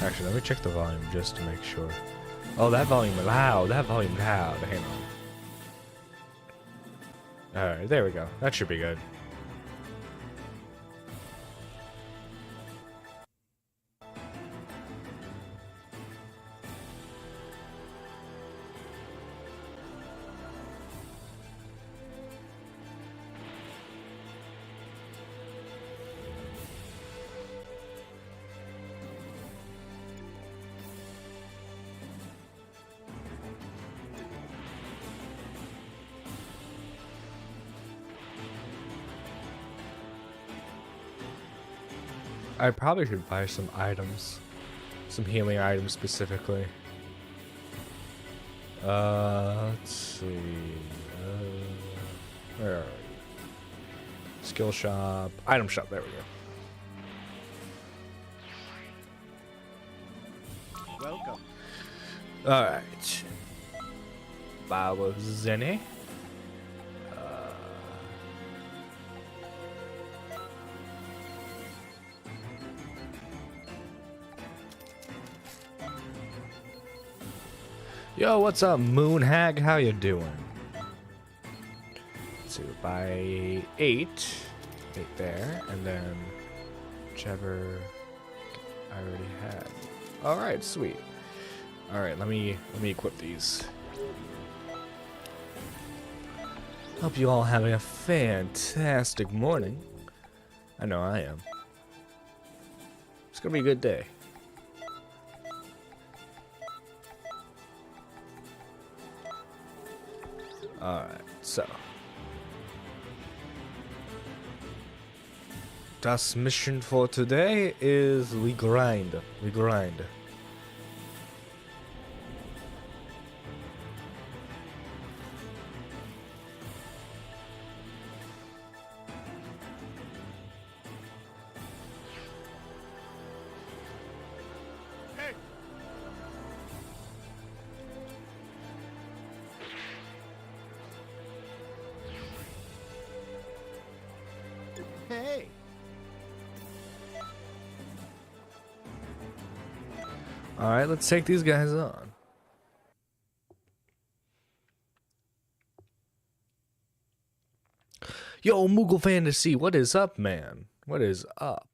Actually, let me check the volume just to make sure. Oh, that volume loud. That volume loud. Hang on. Alright, there we go. That should be good. I probably should buy some items. Some healing items specifically. Let's see. Where are we? Skill shop. Item shop. There we go. Welcome. Alright. Baba Zenny. Yo, what's up, Moon Hag? How you doing? Let's see, buy 8 there, and then whichever I already had. All right, sweet. All right, let me equip these. Hope you all having a fantastic morning. I know I am. It's gonna be a good day. Alright, so. Das mission for today is we grind. We grind. Hey. Alright, let's take these guys on. Yo, Moogle Fantasy, what is up, man? What is up?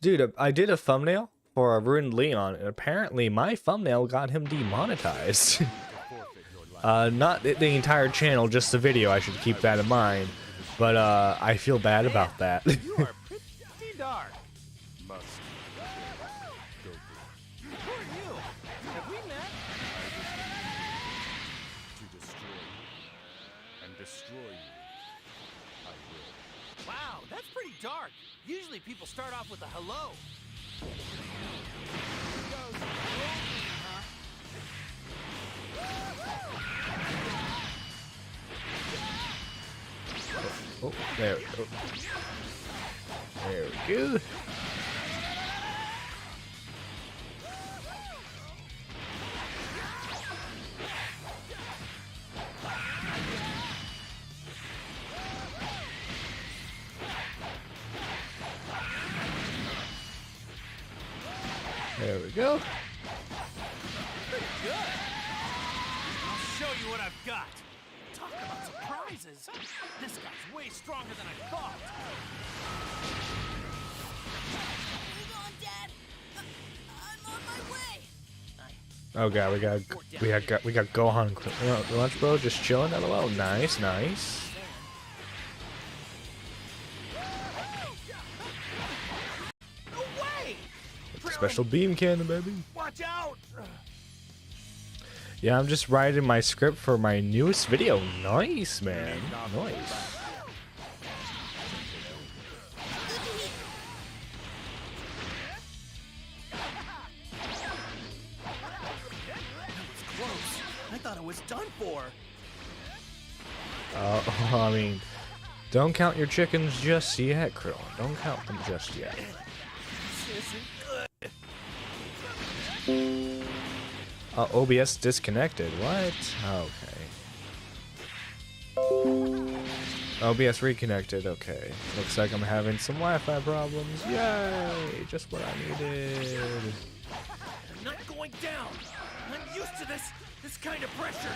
Dude, I did a thumbnail for a Ruined Leon, and apparently my thumbnail got him demonetized. Not the entire channel, just the video. I should keep that in mind. But I feel bad about that. You are pretty dark. Must go. Who are you? Have we met? To destroy you and destroy you. I will. Wow, that's pretty dark. Usually people start off with a hello. Oh, there we go. There we go. There we go. Pretty good. I'll show you what I've got. Talk about surprises. This guy's way stronger than I thought. Hold on, Dad. I'm on my way. Oh god, we got Gohan lunch bro just chilling. LOL. Nice, nice. No way! Special beam cannon, baby. Watch out! Yeah, I'm just writing my script for my newest video. Nice, man. Nice. Close. I thought it was done for. I mean, don't count your chickens just yet, Krillin. Don't count them just yet. This isn't good. OBS disconnected. What? Okay. OBS reconnected. Okay. Looks like I'm having some Wi-Fi problems. Yay! Just what I needed. I'm not going down. I'm used to this kind of pressure.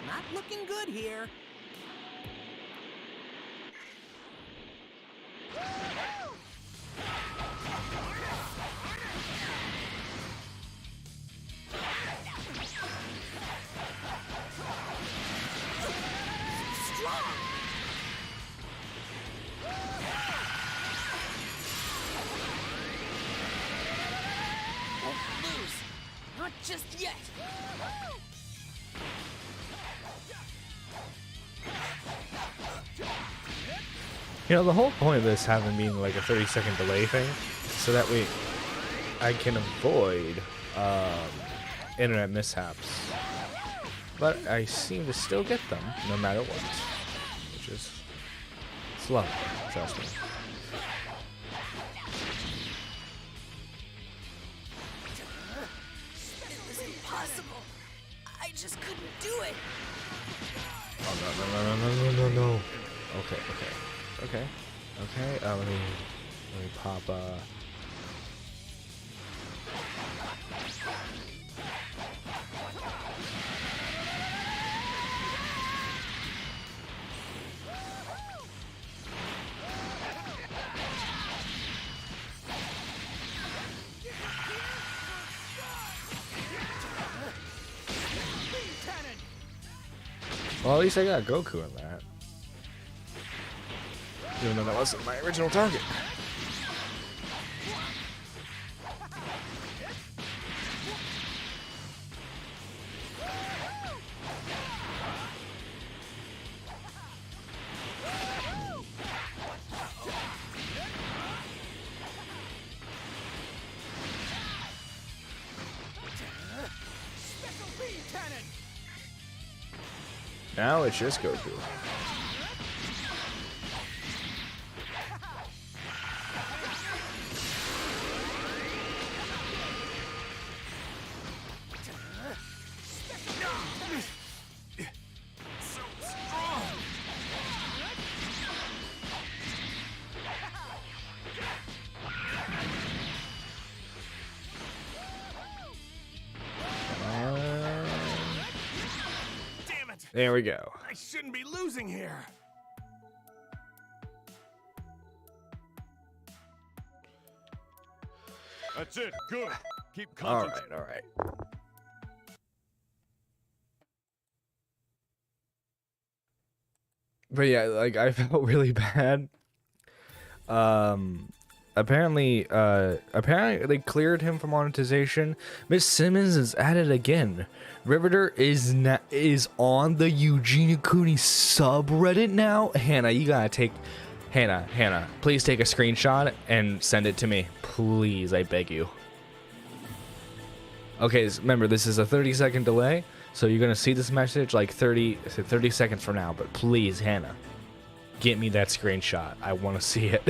Not looking good here. Not just yet. You know, the whole point of this having been like a 30-second delay thing, so that I can avoid internet mishaps. But I seem to still get them no matter what, which is slow. Trust me. It was impossible. I just couldn't do it. Oh no. Okay. Let me pop well, at least I got Goku in that. Even though that wasn't my original target. Now it's just Goku. There we go. I shouldn't be losing here. That's it. Good. Keep All concentrating. right. But yeah, like I felt really bad. Apparently they cleared him for monetization. Miss Simmons is at it again. Riveter is on the Eugene Cooney subreddit now. Hannah, please take a screenshot and send it to me. Please, I beg you. Okay, remember, this is a 30-second delay, so you're going to see this message like 30 seconds from now. But please, Hannah, get me that screenshot. I want to see it.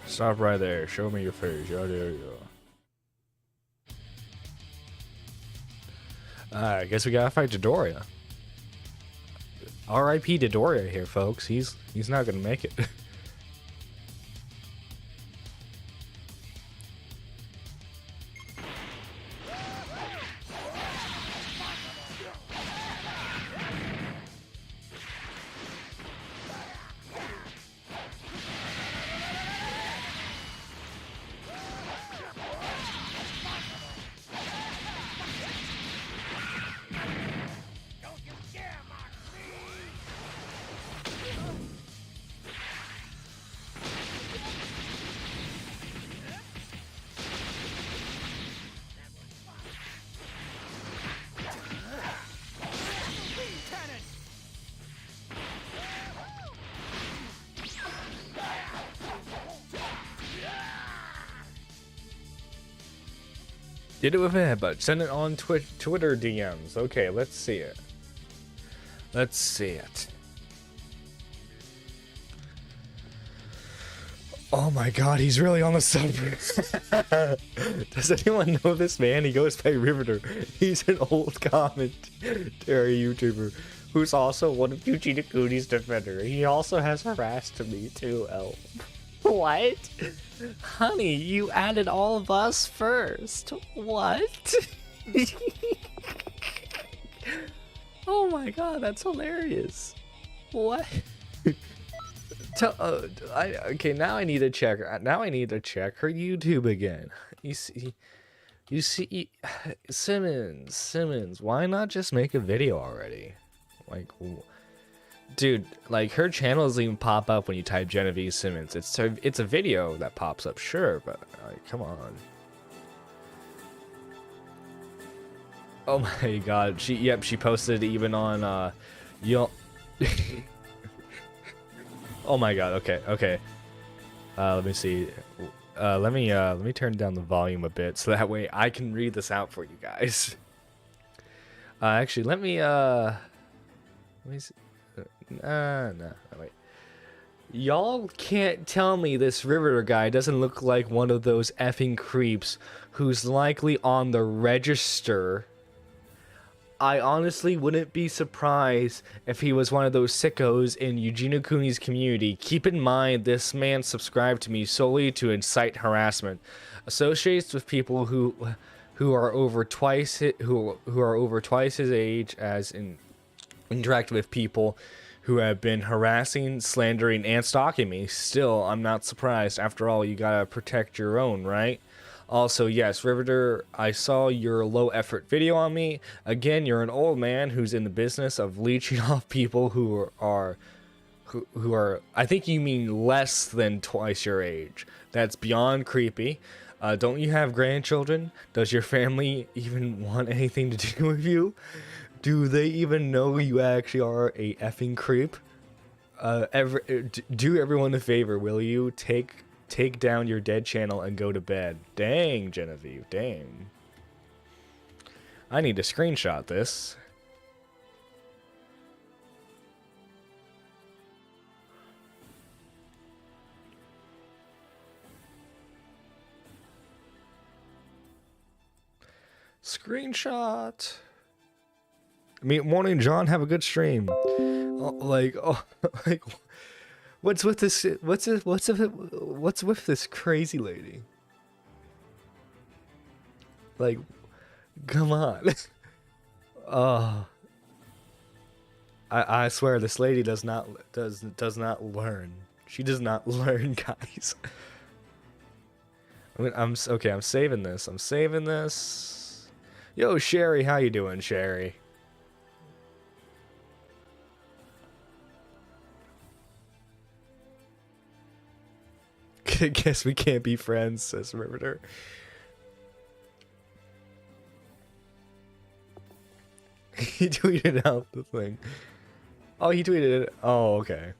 Stop right there. Show me your face. Yeah, there you go. I guess we gotta fight Dodoria. R.I.P. Dodoria here, folks. He's not gonna make it. Did it with a headbutt. Send it on Twitter DMs. Okay, let's see it. Let's see it. Oh my god, he's really on the subreddit. Does anyone know this man? He goes by Riveter. He's an old commentary YouTuber who's also one of Yuji Nakuni's defender. He also has harassed me too, Elf. What? Honey, you added all of us first. What? Oh my god, that's hilarious. What? Okay, now I need to check. Now I need to check her YouTube again. You see, Simmons. Why not just make a video already? Like, dude, like her channel doesn't even pop up when you type Genevieve Simmons. It's a video that pops up, sure, but like, come on. Oh my god, she posted even on Oh my god, okay. Let me see. Let me turn down the volume a bit so that way I can read this out for you guys. Actually, let me see. No, wait. Y'all can't tell me this Riveter guy doesn't look like one of those effing creeps who's likely on the register. I honestly wouldn't be surprised if he was one of those sickos in Yuji Nakuni's community. Keep in mind, this man subscribed to me solely to incite harassment. Associates with people who are over twice his age, as in interact with people who have been harassing, slandering, and stalking me. Still, I'm not surprised. After all, you gotta protect your own, right? Also, yes, Riveter, I saw your low effort video on me. Again, you're an old man who's in the business of leeching off people who are I think you mean less than twice your age. That's beyond creepy. Don't you have grandchildren? Does your family even want anything to do with you? Do they even know you actually are a effing creep? Do everyone a favor, will you? Take down your dead channel and go to bed. Dang, Genevieve, dang. I need to screenshot this. Screenshot. Morning, John. Have a good stream. Like, what's with this? What's with this crazy lady? Like, come on. I swear this lady does not learn. She does not learn, guys. I mean, I'm saving this. I'm saving this. Yo, Sherry, how you doing, Sherry? Guess we can't be friends, says Riveter. He tweeted out the thing. Oh, he tweeted it. Oh, okay.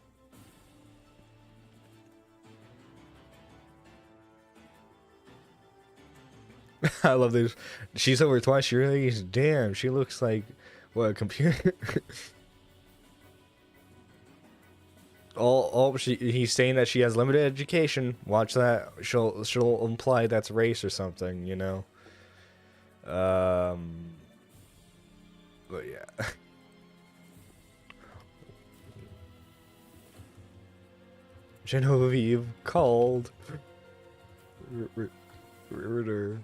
I love this. She's over twice your age. Damn, she looks like what, a computer. He's saying that she has limited education. Watch that. She'll imply that's race or something, you know. But yeah. Genevieve called Riveter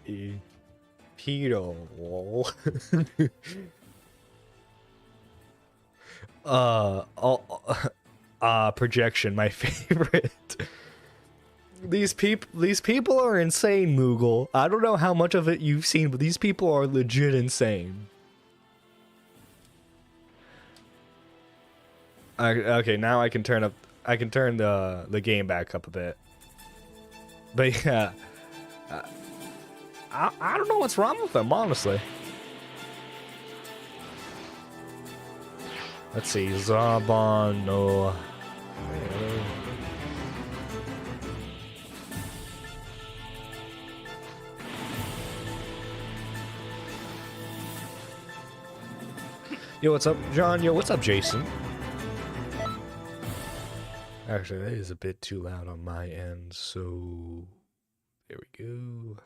a pedo. Projection, my favorite. These people are insane, Moogle. I don't know how much of it you've seen, but these people are legit insane. Okay, now I can turn the game back up a bit. But yeah, I don't know what's wrong with them, honestly. Let's see, Zabon, no. Yo, what's up, John? Yo, what's up, Jason? Actually, that is a bit too loud on my end, so there we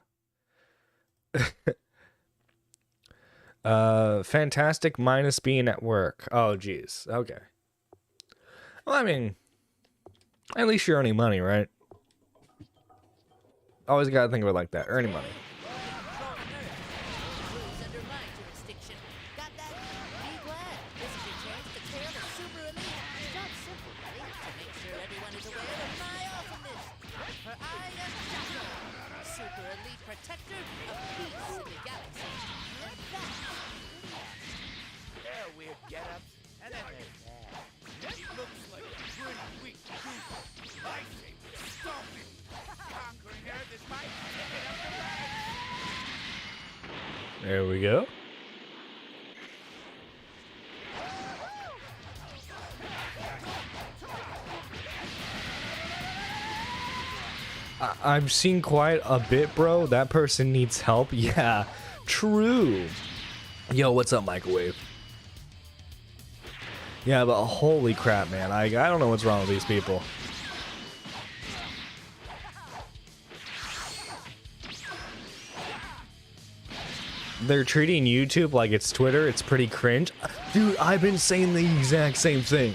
go. Fantastic minus being at work. Oh, geez. Okay. Well, I mean, at least you're earning money, right? Always gotta think of it like that. Earning money. Rules under my jurisdiction. Got that? Be glad. This is your chance to tear the super elite. Job's simple, buddy. To make sure everyone is aware of my awesomeness. For I am Chapter, super elite protector of peace in the galaxy. And that's They're weird get-ups, and then there's that. He looks like a pretty weak goose. I say we stomp him. Conquering Earth is my ticket up the back. There we go. I've seen quite a bit, bro. That person needs help. Yeah, true. Yo, what's up, Microwave? Yeah, but holy crap, man. I don't know what's wrong with these people. They're treating YouTube like it's Twitter. It's pretty cringe. Dude, I've been saying the exact same thing.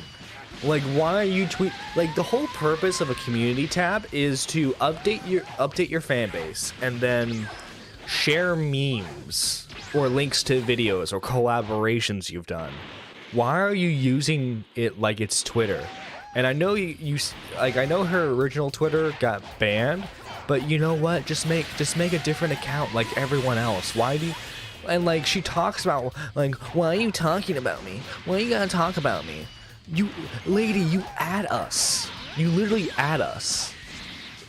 Like, why are you tweet? Like, the whole purpose of a community tab is to update your fan base and then share memes or links to videos or collaborations you've done. Why are you using it like it's Twitter? And I know I know her original Twitter got banned, but you know what? Just make a different account like everyone else. Why do you? And like she talks about like, why are you talking about me? Why you gotta talk about me? You lady, you add us. You literally add us.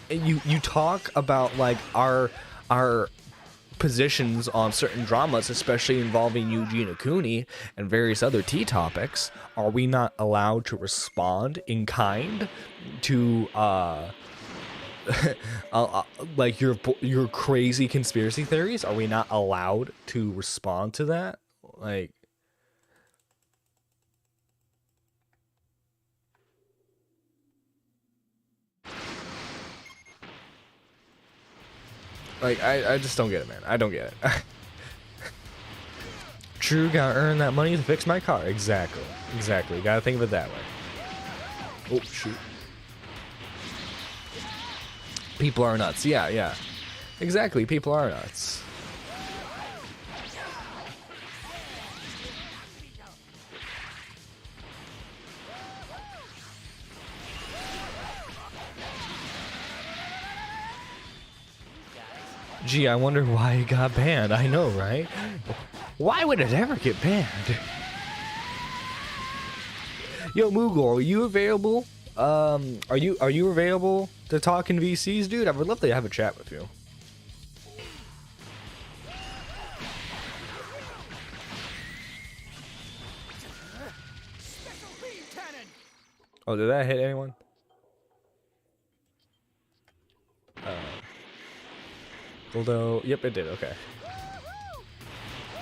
And you talk about like our positions on certain dramas, especially involving Eugene Akuni and various other tea topics. Are we not allowed to respond in kind to like your crazy conspiracy theories? Are we not allowed to respond to that? Like I just don't get it, man. I don't get it. True, gotta earn that money to fix my car. Exactly. Gotta think of it that way. Oh, shoot. People are nuts. Yeah. Exactly, people are nuts. Gee, I wonder why it got banned. I know, right? Why would it ever get banned? Yo, Moogle, are you available? Are you available to talk in VCs, dude? I would love to have a chat with you. Oh, did that hit anyone? Although, yep, it did. Okay.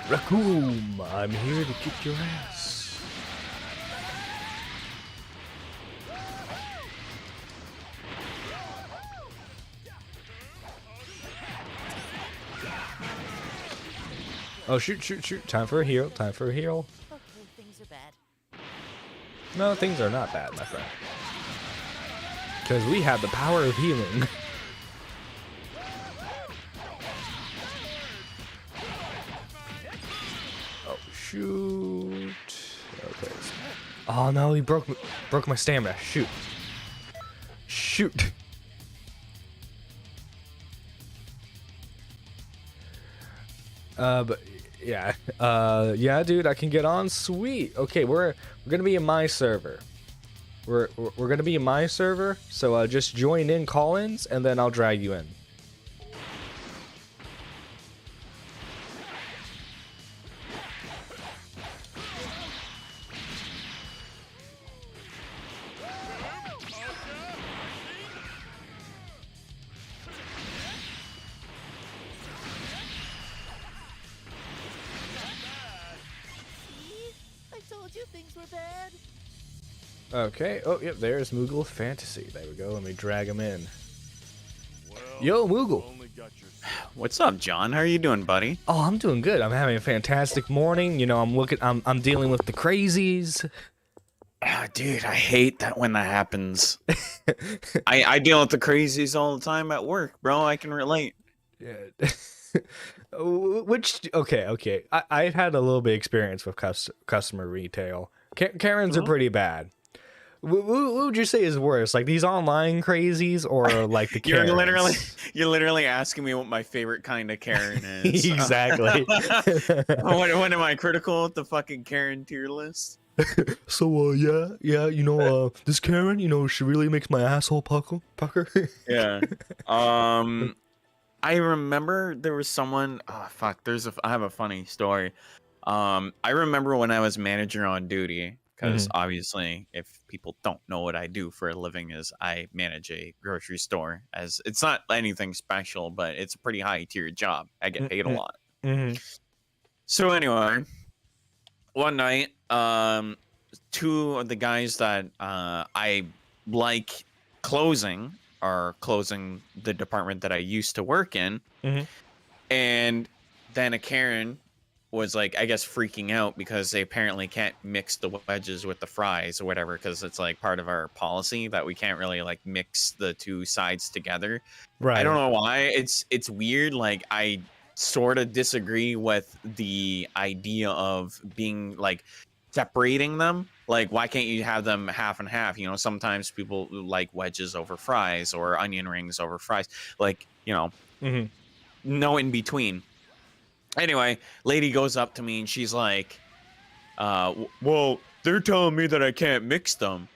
Raccoon, I'm here to kick your ass. Oh, shoot. Time for a heal. okay. Things are bad. No, things are not bad, my friend. Because we have the power of healing. Shoot. Okay. Oh no, he broke my stamina. Shoot. But yeah. Yeah, dude, I can get on. Sweet. Okay, we're gonna be in my server. We're gonna be in my server. So just join in call-ins, and then I'll drag you in. told you things were bad. Okay. Oh, yep. There's Moogle Fantasy. There we go. Let me drag him in. Well, Yo, Moogle. only got your What's up, John? How are you doing, buddy? Oh, I'm doing good. I'm having a fantastic morning. You know, I'm dealing with the crazies. Dude, I hate that when that happens. I deal with the crazies all the time at work, bro. I can relate. Yeah. Okay. I've had a little bit of experience with customer retail. Karens are pretty bad. What would you say is worse, like these online crazies or like the Karens? You're literally asking me what my favorite kind of Karen is. Exactly. What am I critical with the fucking Karen tier list? So you know, this Karen, you know, she really makes my asshole pucker. Yeah. I remember there was someone. Oh fuck! I have a funny story. I remember when I was manager on duty, because obviously, if people don't know what I do for a living, is I manage a grocery store. As it's not anything special, but it's a pretty high tier job. I get paid a lot. So anyway, one night, two of the guys that I like closing are closing the department that I used to work in. And then a Karen was like, I guess, freaking out because they apparently can't mix the wedges with the fries or whatever, because it's like part of our policy that we can't really like mix the two sides together. Right. I don't know why. It's weird. Like, I sort of disagree with the idea of being like separating them. Like, why can't you have them half and half? You know, sometimes people like wedges over fries or onion rings over fries. Like, you know, no in between. Anyway, lady goes up to me and she's like, well, they're telling me that I can't mix them.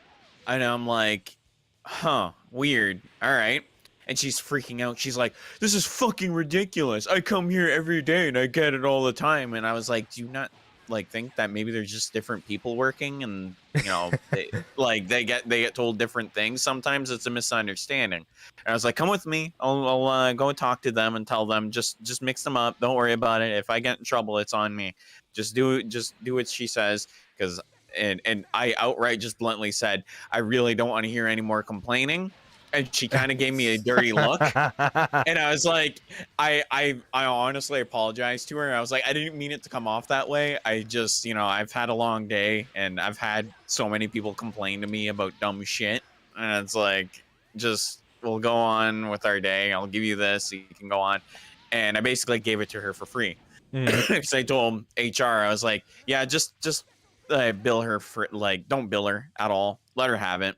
And I'm like, huh, weird. All right. And she's freaking out. She's like, this is fucking ridiculous. I come here every day and I get it all the time. And I was like, do you not like think that maybe there's just different people working, and you know, they get told different things? Sometimes it's a misunderstanding. And I was like, come with me. I'll go and talk to them and tell them just mix them up. Don't worry about it. If I get in trouble, it's on me. Just do what she says. Because and I outright just bluntly said, I really don't want to hear any more complaining. And she kind of gave me a dirty look. And I was like, I honestly apologized to her. I was like, I didn't mean it to come off that way. I just, you know, I've had a long day and I've had so many people complain to me about dumb shit. And it's like, just, we'll go on with our day. I'll give you this, so you can go on. And I basically gave it to her for free. Because I told HR, I was like, yeah, just bill her for, like, don't bill her at all. Let her have it.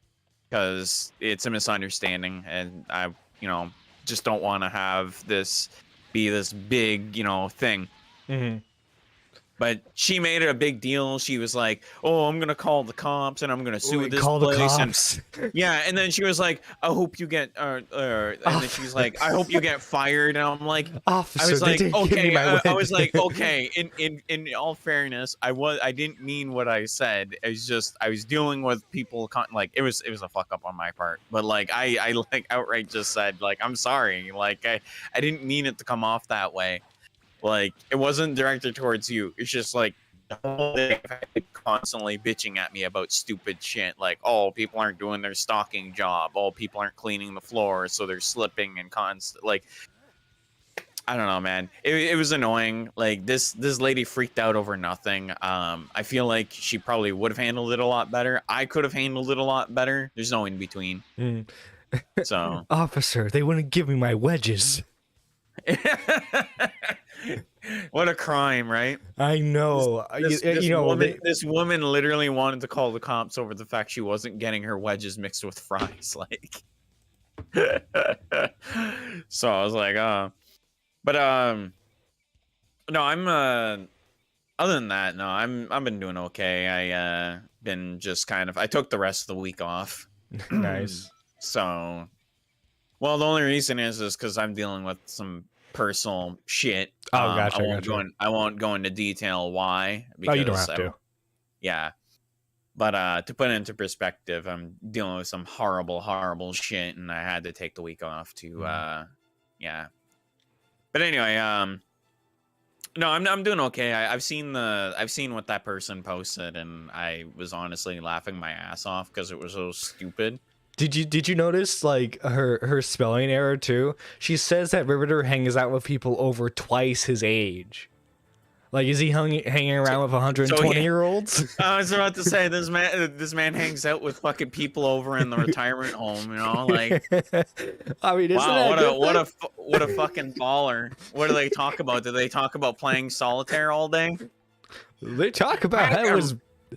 Because it's a misunderstanding, and I, you know, just don't want to have this be this big, you know, thing. But she made it a big deal. She was like, "Oh, I'm gonna call the cops and I'm gonna sue this call place." the cops. And, yeah, and then she was like, "I hope you get," and then she's like, "I hope you get fired." And I'm like, Officer, I was like, they didn't give me okay. my I was wedges. like, okay. In all fairness, I didn't mean what I said. It was just I was dealing with people like it was a fuck up on my part. But like I like outright just said like, I'm sorry. Like I didn't mean it to come off that way. Like, it wasn't directed towards you. It's just like the whole day constantly bitching at me about stupid shit. Like, oh, people aren't doing their stocking job. Oh, people aren't cleaning the floor, so they're slipping and constant. Like, I don't know, man. It was annoying. Like, this lady freaked out over nothing. I feel like she probably would have handled it a lot better. I could have handled it a lot better. There's no in between. So, Officer, they wouldn't give me my wedges. what a crime, right? I know. This woman literally wanted to call the cops over the fact she wasn't getting her wedges mixed with fries. Like, so I was like, no, I'm other than that, no, I've been doing okay. I been just kind of, I took the rest of the week off. Nice. So, well, the only reason is because I'm dealing with some personal shit. Oh, gotcha. I won't go into detail why. Because you don't have to. Yeah. But to put it into perspective, I'm dealing with some horrible shit, and I had to take the week off to, yeah. But anyway, No, I'm doing okay. I've seen what that person posted, and I was honestly laughing my ass off because it was so stupid. Did you notice like her spelling error too? She says that Riveter hangs out with people over twice his age. Like, is he hanging around with 120-year-olds? I was about to say this man hangs out with fucking people over in the retirement home. You know, like, I mean, isn't wow, that what a fucking baller. What do they talk about? Do they talk about playing solitaire all day? They talk about how it was.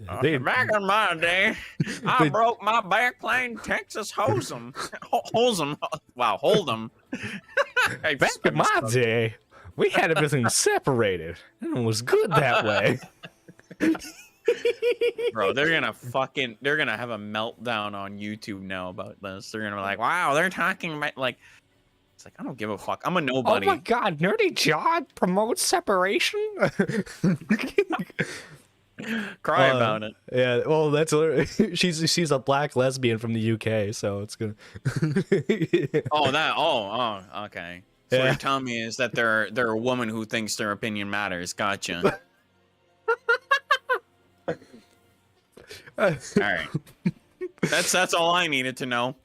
Back in my day, I broke my back playing Texas Hold'em. Wow, Hold'em. Back in my day, we had everything separated, and it was good that way. Bro, they're gonna have a meltdown on YouTube now about this. They're gonna be like, wow, they're talking about like, it's like, I don't give a fuck. I'm a nobody. Oh my god, Nerdy John promotes separation. Cry about it. Yeah, well, that's literally, she's a black lesbian from the UK, so it's gonna. Oh, okay. So what Yeah. you're telling me is that they're a woman who thinks their opinion matters. Gotcha. All right. That's all I needed to know.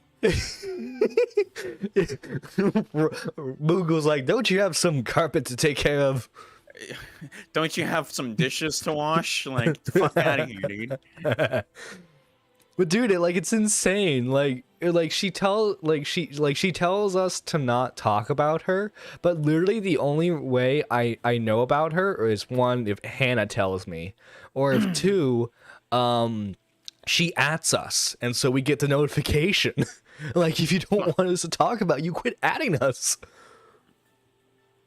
Moogle's like, don't you have some carpet to take care of? Don't you have some dishes to wash? Like, the fuck out of here, dude. But dude, it's insane. She tells us to not talk about her, but literally the only way I know about her is one, if Hannah tells me, or if two, she @s us, and so we get the notification. Like, if you don't want us to talk about, you quit @ing us.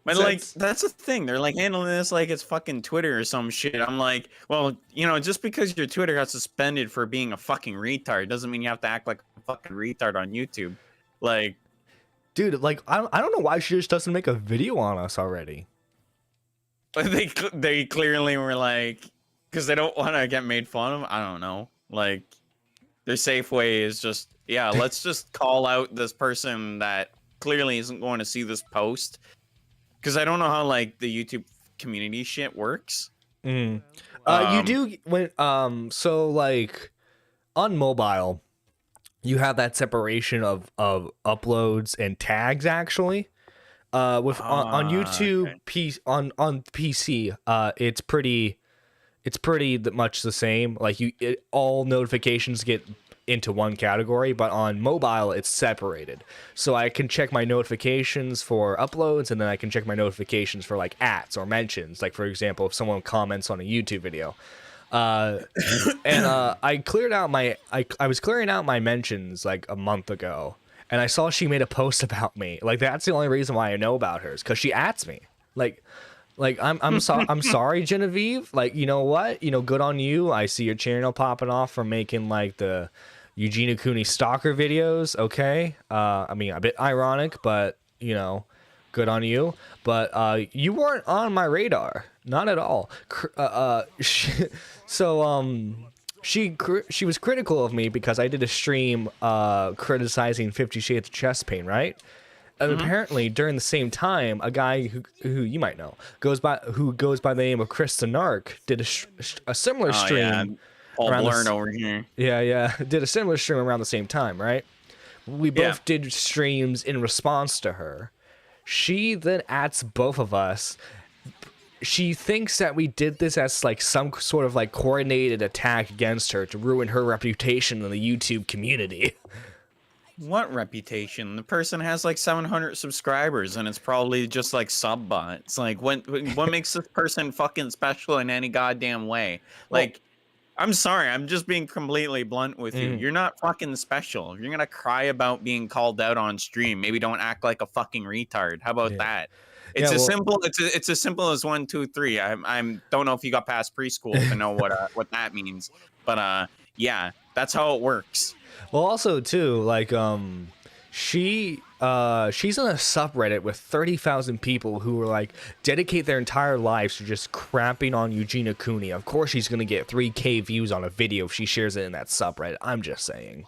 But like, that's the thing. They're like handling this like it's fucking Twitter or some shit. I'm like, well, you know, just because your Twitter got suspended for being a fucking retard doesn't mean you have to act like a fucking retard on YouTube. Like, dude, like, I don't know why she just doesn't make a video on us already. they clearly were like, because they don't want to get made fun of. I don't know. Like, their safe way is just, yeah, let's just call out this person that clearly isn't going to see this post. Because I don't know how like the YouTube community shit works. You do when so like on mobile, you have that separation of uploads and tags actually. With on YouTube, okay. on PC, it's pretty much the same. Like all notifications get into one category, but on mobile it's separated. So I can check my notifications for uploads, and then I can check my notifications for like @s or mentions. Like, for example, if someone comments on a YouTube video. I cleared out I was clearing out my mentions like a month ago, and I saw she made a post about me. Like, that's the only reason why I know about her, is because she @s me. Like I'm sorry, Genevieve. Like, you know what? You know, good on you. I see your channel popping off for making like the Eugene Cooney stalker videos. Okay. I mean, a bit ironic, but you know, good on you. But you weren't on my radar, not at all. She was critical of me because I did a stream criticizing 50 Shades of Chest Pain, right? And apparently, during the same time, a guy who you might know goes by the name of Chris the Narc did a similar stream. Yeah. All blurred over here. Yeah, did a similar stream around the same time, right? We both did streams in response to her. She then @s both of us. She thinks that we did this as like some sort of like coordinated attack against her to ruin her reputation in the YouTube community. What reputation? The person has like 700 subscribers, and it's probably just like sub bots. Like, what makes this person fucking special in any goddamn way? Like, I'm sorry, I'm just being completely blunt with you. You're not fucking special. If you're gonna cry about being called out on stream, maybe don't act like a fucking retard. How about that? It's it's as simple as 1, 2, 3. I'm don't know if you got past preschool to know what that means, but yeah, that's how it works. Well, also too, like she's in a subreddit with 30,000 people who are like dedicate their entire lives to just crapping on Eugenia Cooney. Of course, she's gonna get 3K views on a video if she shares it in that subreddit. I'm just saying.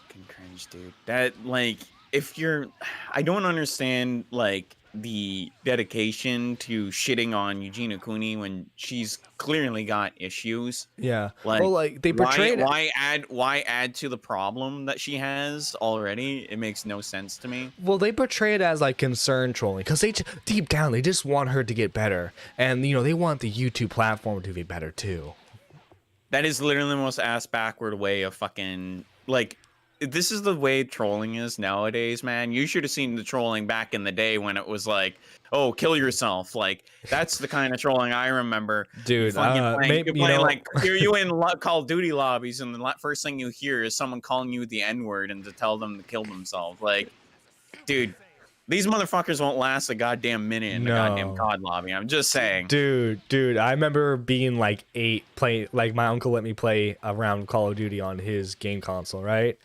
Fucking cringe, dude. That, like, if you're, I don't understand like the dedication to shitting on Eugenia Cooney when she's clearly got issues. Yeah. Like, Well, like they portrayed. why add to the problem that she has already? It makes no sense to me. Well, they portray it as like concern trolling because deep down they just want her to get better, and you know they want the YouTube platform to be better too. That is literally the most ass backward way of fucking like. This is the way trolling is nowadays, man. You should have seen the trolling back in the day when it was like, "Oh, kill yourself." Like that's the kind of trolling I remember. Dude, you're playing like you're in Call of Duty lobbies, and the first thing you hear is someone calling you the N-word and to tell them to kill themselves. Like, dude, these motherfuckers won't last a goddamn minute in the goddamn COD lobby. I'm just saying. Dude, I remember being like 8, playing like my uncle let me play around Call of Duty on his game console, right?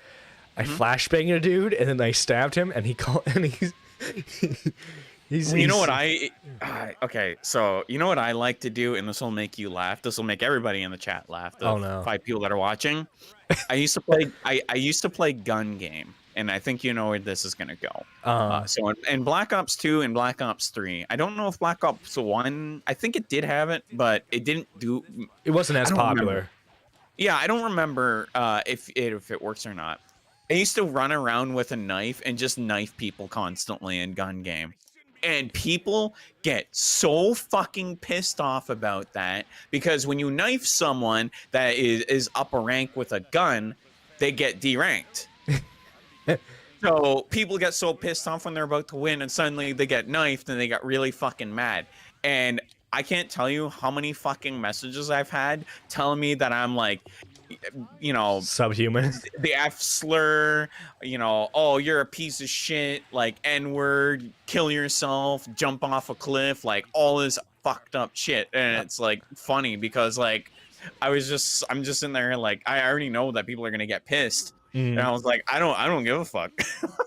I flashbanged a dude and then I stabbed him and he's you know what okay, so you know what I like to do, and this will make you laugh. This will make everybody in the chat laugh. The 5 people that are watching. I used to play gun game, and I think you know where this is gonna go. So in Black Ops 2 and Black Ops 3, I don't know if Black Ops 1, I think it did have it, but it didn't do. It wasn't as popular. Remember. Yeah, I don't remember if it works or not. I used to run around with a knife and just knife people constantly in gun game. And people get so fucking pissed off about that because when you knife someone that is up a rank with a gun, they get deranked. So people get so pissed off when they're about to win and suddenly they get knifed and they get really fucking mad. And I can't tell you how many fucking messages I've had telling me that I'm like, you know, subhuman, the F slur, you know, oh, you're a piece of shit, like N-word, kill yourself, jump off a cliff, like all this fucked up shit. And it's like funny because like I'm just in there like I already know that people are gonna get pissed. And I was like, I don't give a fuck.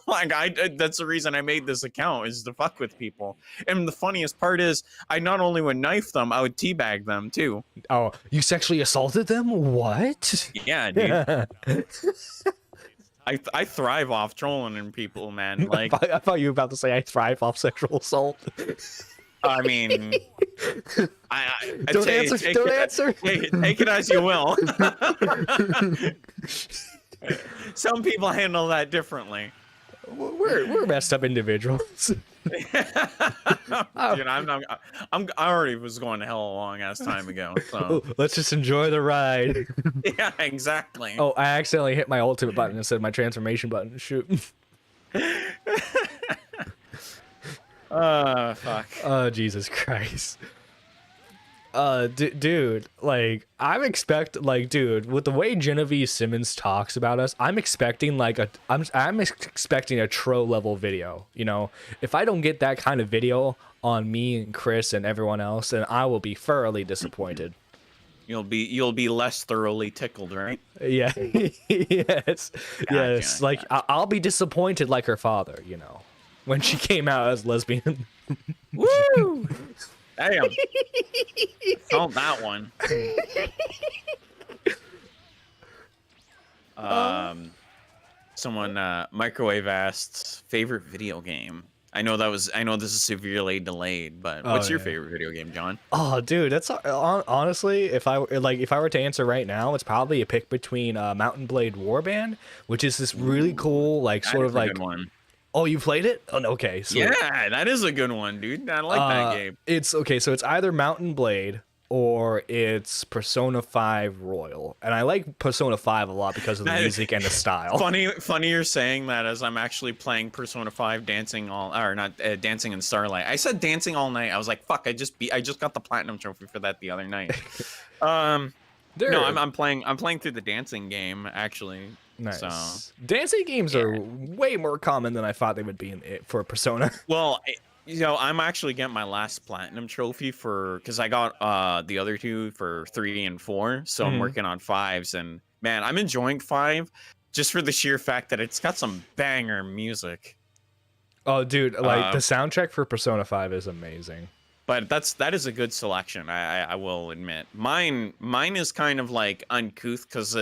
Like that's the reason I made this account is to fuck with people. And the funniest part is I not only would knife them, I would teabag them too. Oh, you sexually assaulted them? What? Yeah, dude. I thrive off trolling in people, man. Like I thought you were about to say I thrive off sexual assault. I mean, don't answer. Take it as you will. Some people handle that differently. We're messed up individuals. Dude, I already was going to hell a long ass time ago. So let's just enjoy the ride. Yeah, exactly. Oh, I accidentally hit my ultimate button instead of my transformation button. Shoot. Fuck. Oh, Jesus Christ. Dude, like I'm dude, with the way Genevieve Simmons talks about us, I'm expecting like I'm expecting a Tro level video. You know, if I don't get that kind of video on me and Chris and everyone else, then I will be thoroughly disappointed. You'll be less thoroughly tickled, right? Yeah. Yes. Gotcha, Yes. Like I'll be disappointed like her father, you know, when she came out as lesbian. Woo! Damn. Felt that one. Someone microwave asked favorite video game. I know this is severely delayed, but what's your favorite video game, John? Oh, dude, that's honestly, if I were to answer right now, it's probably a pick between Mountain Blade Warband, which is this really cool, like sort of like one. Oh, you played it? Oh, no, okay. So, yeah, that is a good one, dude. I like that game. It's okay. So it's either Mountain Blade or it's Persona 5 Royal, and I like Persona 5 a lot because of the music and the style. Funny you're saying that as I'm actually playing Persona 5 Dancing in Starlight. I said Dancing All Night. I was like, fuck, I just got the platinum trophy for that the other night. No, I'm playing through the dancing game actually. Nice. So, dancing games are way more common than I thought they would be for Persona. Well, you know, I'm actually getting my last platinum trophy because I got the other two for 3 and 4, so I'm working on 5s, and man, I'm enjoying 5 just for the sheer fact that it's got some banger music. Oh, dude, like the soundtrack for Persona 5 is amazing. But that is a good selection, I will admit. Mine is kind of like uncouth because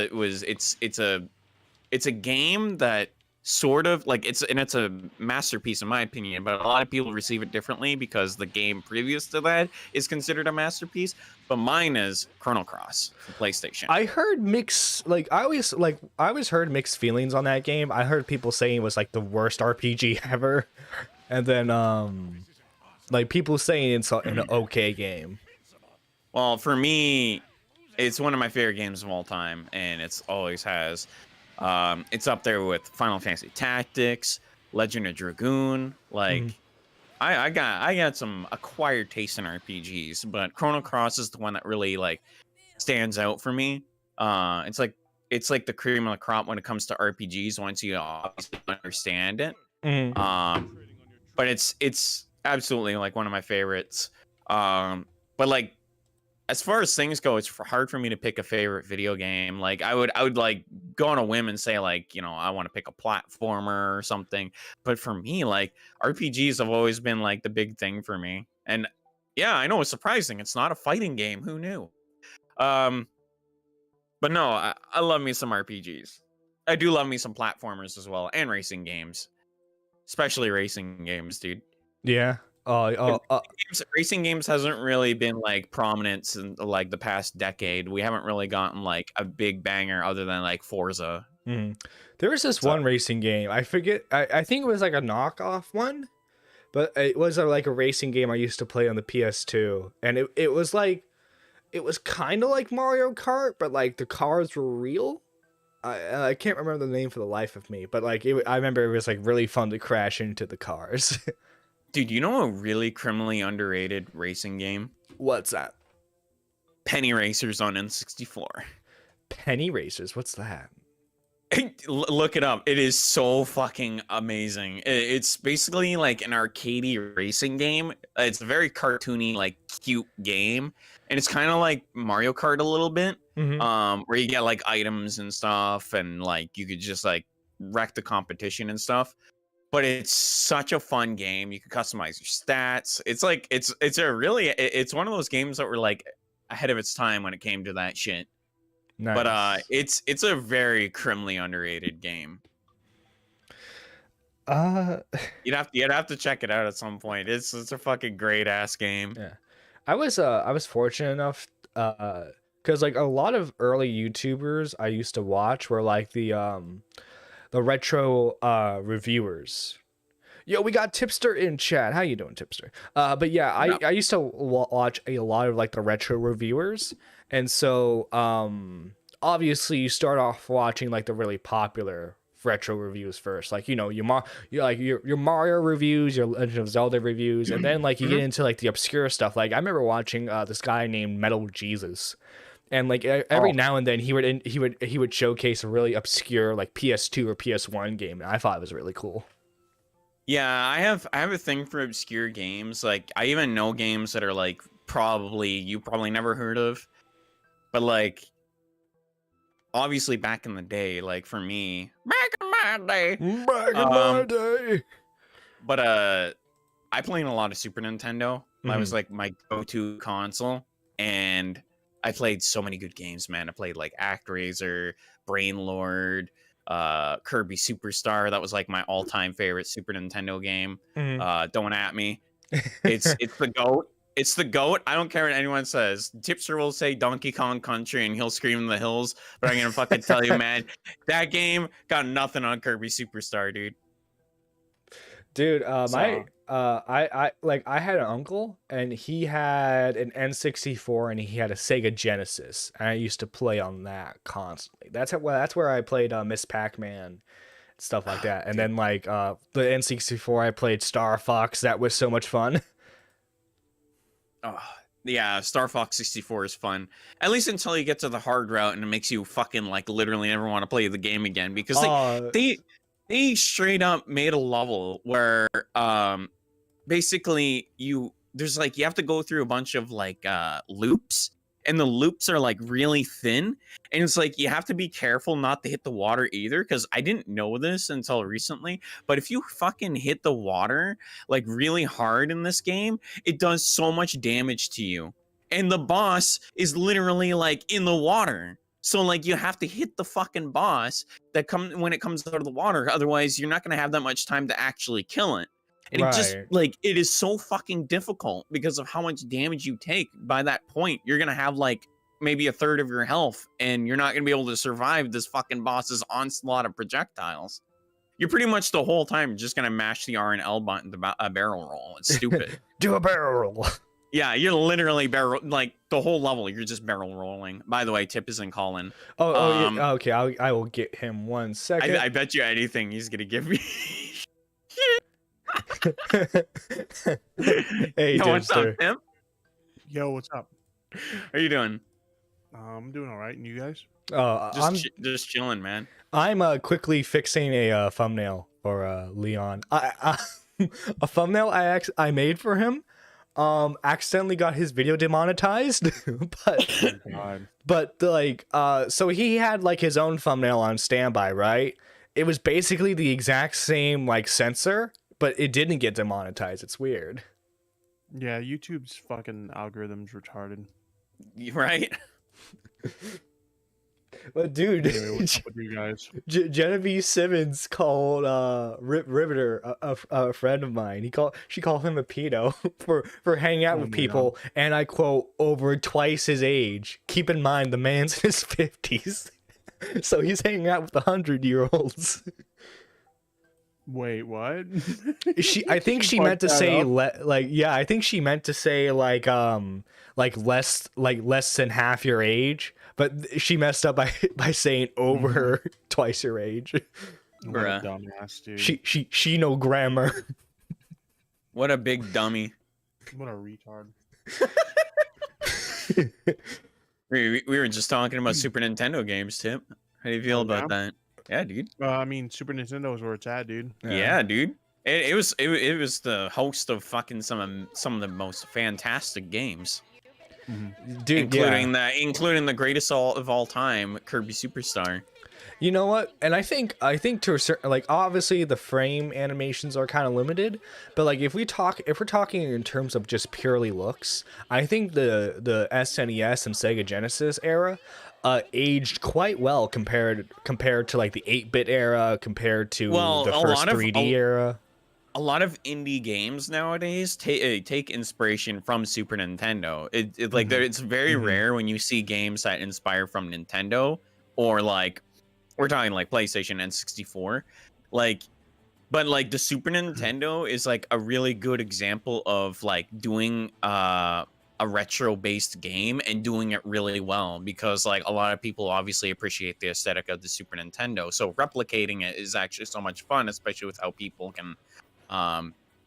it's a game that sort of like it's a masterpiece in my opinion, but a lot of people receive it differently because the game previous to that is considered a masterpiece. But mine is Chrono Cross for PlayStation. I heard I always heard mixed feelings on that game. I heard people saying it was like the worst RPG ever, and then like people saying it's an okay game. Well, for me, it's one of my favorite games of all time, and it's always has. It's up there with Final Fantasy Tactics, Legend of Dragoon. Like, I got some acquired taste in RPGs, but Chrono Cross is the one that really like stands out for me. It's like the cream of the crop when it comes to RPGs once you obviously understand it. But it's absolutely like one of my favorites. But like, as far as things go, it's hard for me to pick a favorite video game. Like I would like go on a whim and say like, you know, I want to pick a platformer or something. But for me, like RPGs have always been like the big thing for me. And yeah, I know it's surprising. It's not a fighting game. Who knew? But no, I love me some RPGs. I do love me some platformers as well, and racing games, especially racing games, dude. Yeah. Racing games hasn't really been like prominent in like the past decade. We haven't really gotten like a big banger other than like Forza. There was this one racing game. I forget. I think it was like a knockoff one, but it was like a racing game I used to play on the PS2, and it was kind of like Mario Kart, but like the cars were real. I can't remember the name for the life of me, but like I remember it was like really fun to crash into the cars. Dude, you know a really criminally underrated racing game? What's that? Penny Racers on N64. Penny Racers? What's that? Look it up. It is so fucking amazing. It's basically like an arcadey racing game. It's a very cartoony, like cute game, and it's kind of like Mario Kart a little bit, where you get like items and stuff, and like you could just like wreck the competition and stuff. But it's such a fun game. You can customize your stats. It's like it's one of those games that were like ahead of its time when it came to that shit. Nice. But it's a very criminally underrated game. You'd have to check it out at some point. It's a fucking great ass game. Yeah. I was fortunate enough because like a lot of early YouTubers I used to watch were like the retro reviewers. Yo, we got Tipster in chat. How you doing, Tipster? But yeah, I used to watch a lot of like the retro reviewers, and so obviously you start off watching like the really popular retro reviews first, like, you know, your Mario reviews, your Legend of Zelda reviews, and then like you get into like the obscure stuff. Like I remember watching this guy named Metal Jesus. And like every now and then he would showcase a really obscure like PS2 or PS1 game, and I thought it was really cool. Yeah, I have a thing for obscure games. Like I even know games that are like you probably never heard of, but like obviously back in the day, like for me, back in my day. But I played a lot of Super Nintendo. That was like my go-to console, and I played so many good games, man. I played like ActRaiser, Brainlord, Kirby Superstar. That was like my all-time favorite Super Nintendo game. Don't at me. It's the GOAT. It's the GOAT. I don't care what anyone says. Tipster will say Donkey Kong Country and he'll scream in the hills, but I'm gonna fucking tell you, man, that game got nothing on Kirby Superstar, dude. Dude, I had an uncle and he had an N64 and he had a Sega Genesis, and I used to play on that constantly. That's where I played Miss Pac-Man, stuff like that. And then like the N64, I played Star Fox. That was so much fun. Oh, yeah, Star Fox 64 is fun. At least until you get to the hard route and it makes you fucking like literally never want to play the game again, because they straight up made a level where basically you have to go through a bunch of like loops, and the loops are like really thin, and it's like you have to be careful not to hit the water either, because I didn't know this until recently, but if you fucking hit the water like really hard in this game, it does so much damage to you, and the boss is literally like in the water. So like you have to hit the fucking boss when it comes out of the water. Otherwise, you're not gonna have that much time to actually kill it. And it just Right. like it is so fucking difficult because of how much damage you take. By that point, you're gonna have like maybe a third of your health, and you're not gonna be able to survive this fucking boss's onslaught of projectiles. You're pretty much the whole time just gonna mash the R and L button to a barrel roll. It's stupid. Do a barrel roll. Yeah, you're literally like the whole level. You're just barrel rolling. By the way, Tip isn't calling. Yeah, okay. I will get him 1 second. I bet you anything he's gonna give me. Hey, Yo, what's Dipster. up, Tip? Yo, what's up? How are you doing? I'm doing all right, and you guys? Just chilling, man. I'm quickly fixing a thumbnail for Leon. A thumbnail I made for him. Accidentally got his video demonetized, but Oh, God. like so he had like his own thumbnail on standby, right? It was basically the exact same like censor, but it didn't get demonetized. It's weird. Yeah, YouTube's fucking algorithm's retarded. Right? But dude, Anyway, what's up with you guys? Genevieve Simmons called Riveter a friend of mine. She called him a pedo for hanging out Oh with my people, and I quote, over twice his age. Keep in mind the man's in his 50s, so he's hanging out with 100-year-olds. Wait, what? I think she meant to Fuck that say up. I think she meant to say like less than half your age, but she messed up by saying over twice your age. What a Bruh. dumbass, dude. She no grammar. What a big dummy. What a retard. We were just talking about Super Nintendo games, Tip. How do you feel Oh, about yeah? that? Yeah, dude. I mean, Super Nintendo is where it's at, dude. Yeah, dude. It was the host of fucking some of the most fantastic games, Dude, including the greatest of all time, Kirby Superstar. You know what? And I think to a certain, like, obviously the frame animations are kind of limited, but like if we're talking in terms of just purely looks, I think the SNES and Sega Genesis era aged quite well compared to like the 8-bit era, compared to Well, the a first lot of- 3D era. A lot of indie games nowadays take inspiration from Super Nintendo. It's very rare when you see games that inspire from Nintendo, or like we're talking like PlayStation N64, but like the Super Nintendo is like a really good example of like doing a retro based game and doing it really well, because like a lot of people obviously appreciate the aesthetic of the Super Nintendo, so replicating it is actually so much fun, especially with how people can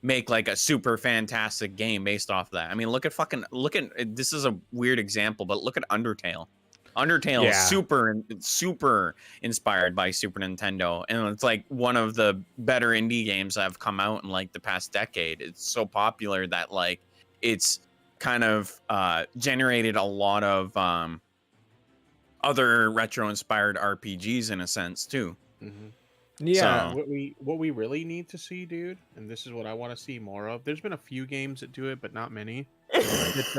make like a super fantastic game based off of that. I mean, look at this is a weird example, but look at Undertale. Undertale is super inspired by Super Nintendo, and it's like one of the better indie games that have come out in like the past decade. It's so popular that like it's kind of generated a lot of other retro inspired RPGs in a sense too. Yeah. So- What we really need to see, dude, and this is what I want to see more of. There's been a few games that do it, but not many. It's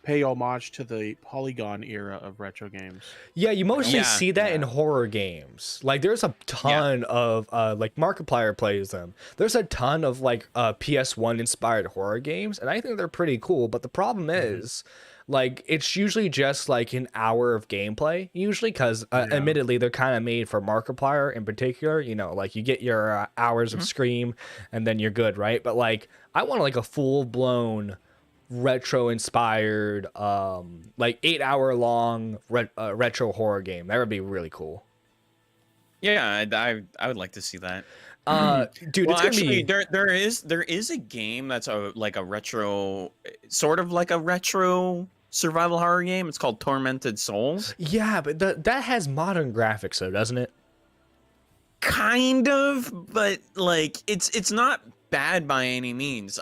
pay homage to the Polygon era of retro games. Yeah, you mostly Yeah, see that in horror games. Like, there's a ton of like Markiplier plays them. There's a ton of like PS1 inspired horror games, and I think they're pretty cool. But the problem is, like, it's usually just like an hour of gameplay, usually, because admittedly they're kind of made for Markiplier in particular. You know, like you get your hours of Scream, and then you're good, right? But like, I want like a full blown retro inspired like 8-hour long retro horror game. That would be really cool. Yeah, I would like to see that. Dude, Well, it's gonna actually, be there is a game that's a retro, sort of like a retro survival horror game. It's called Tormented Souls. yeah, but that has modern graphics though, doesn't it? Kind of, but like it's not bad by any means.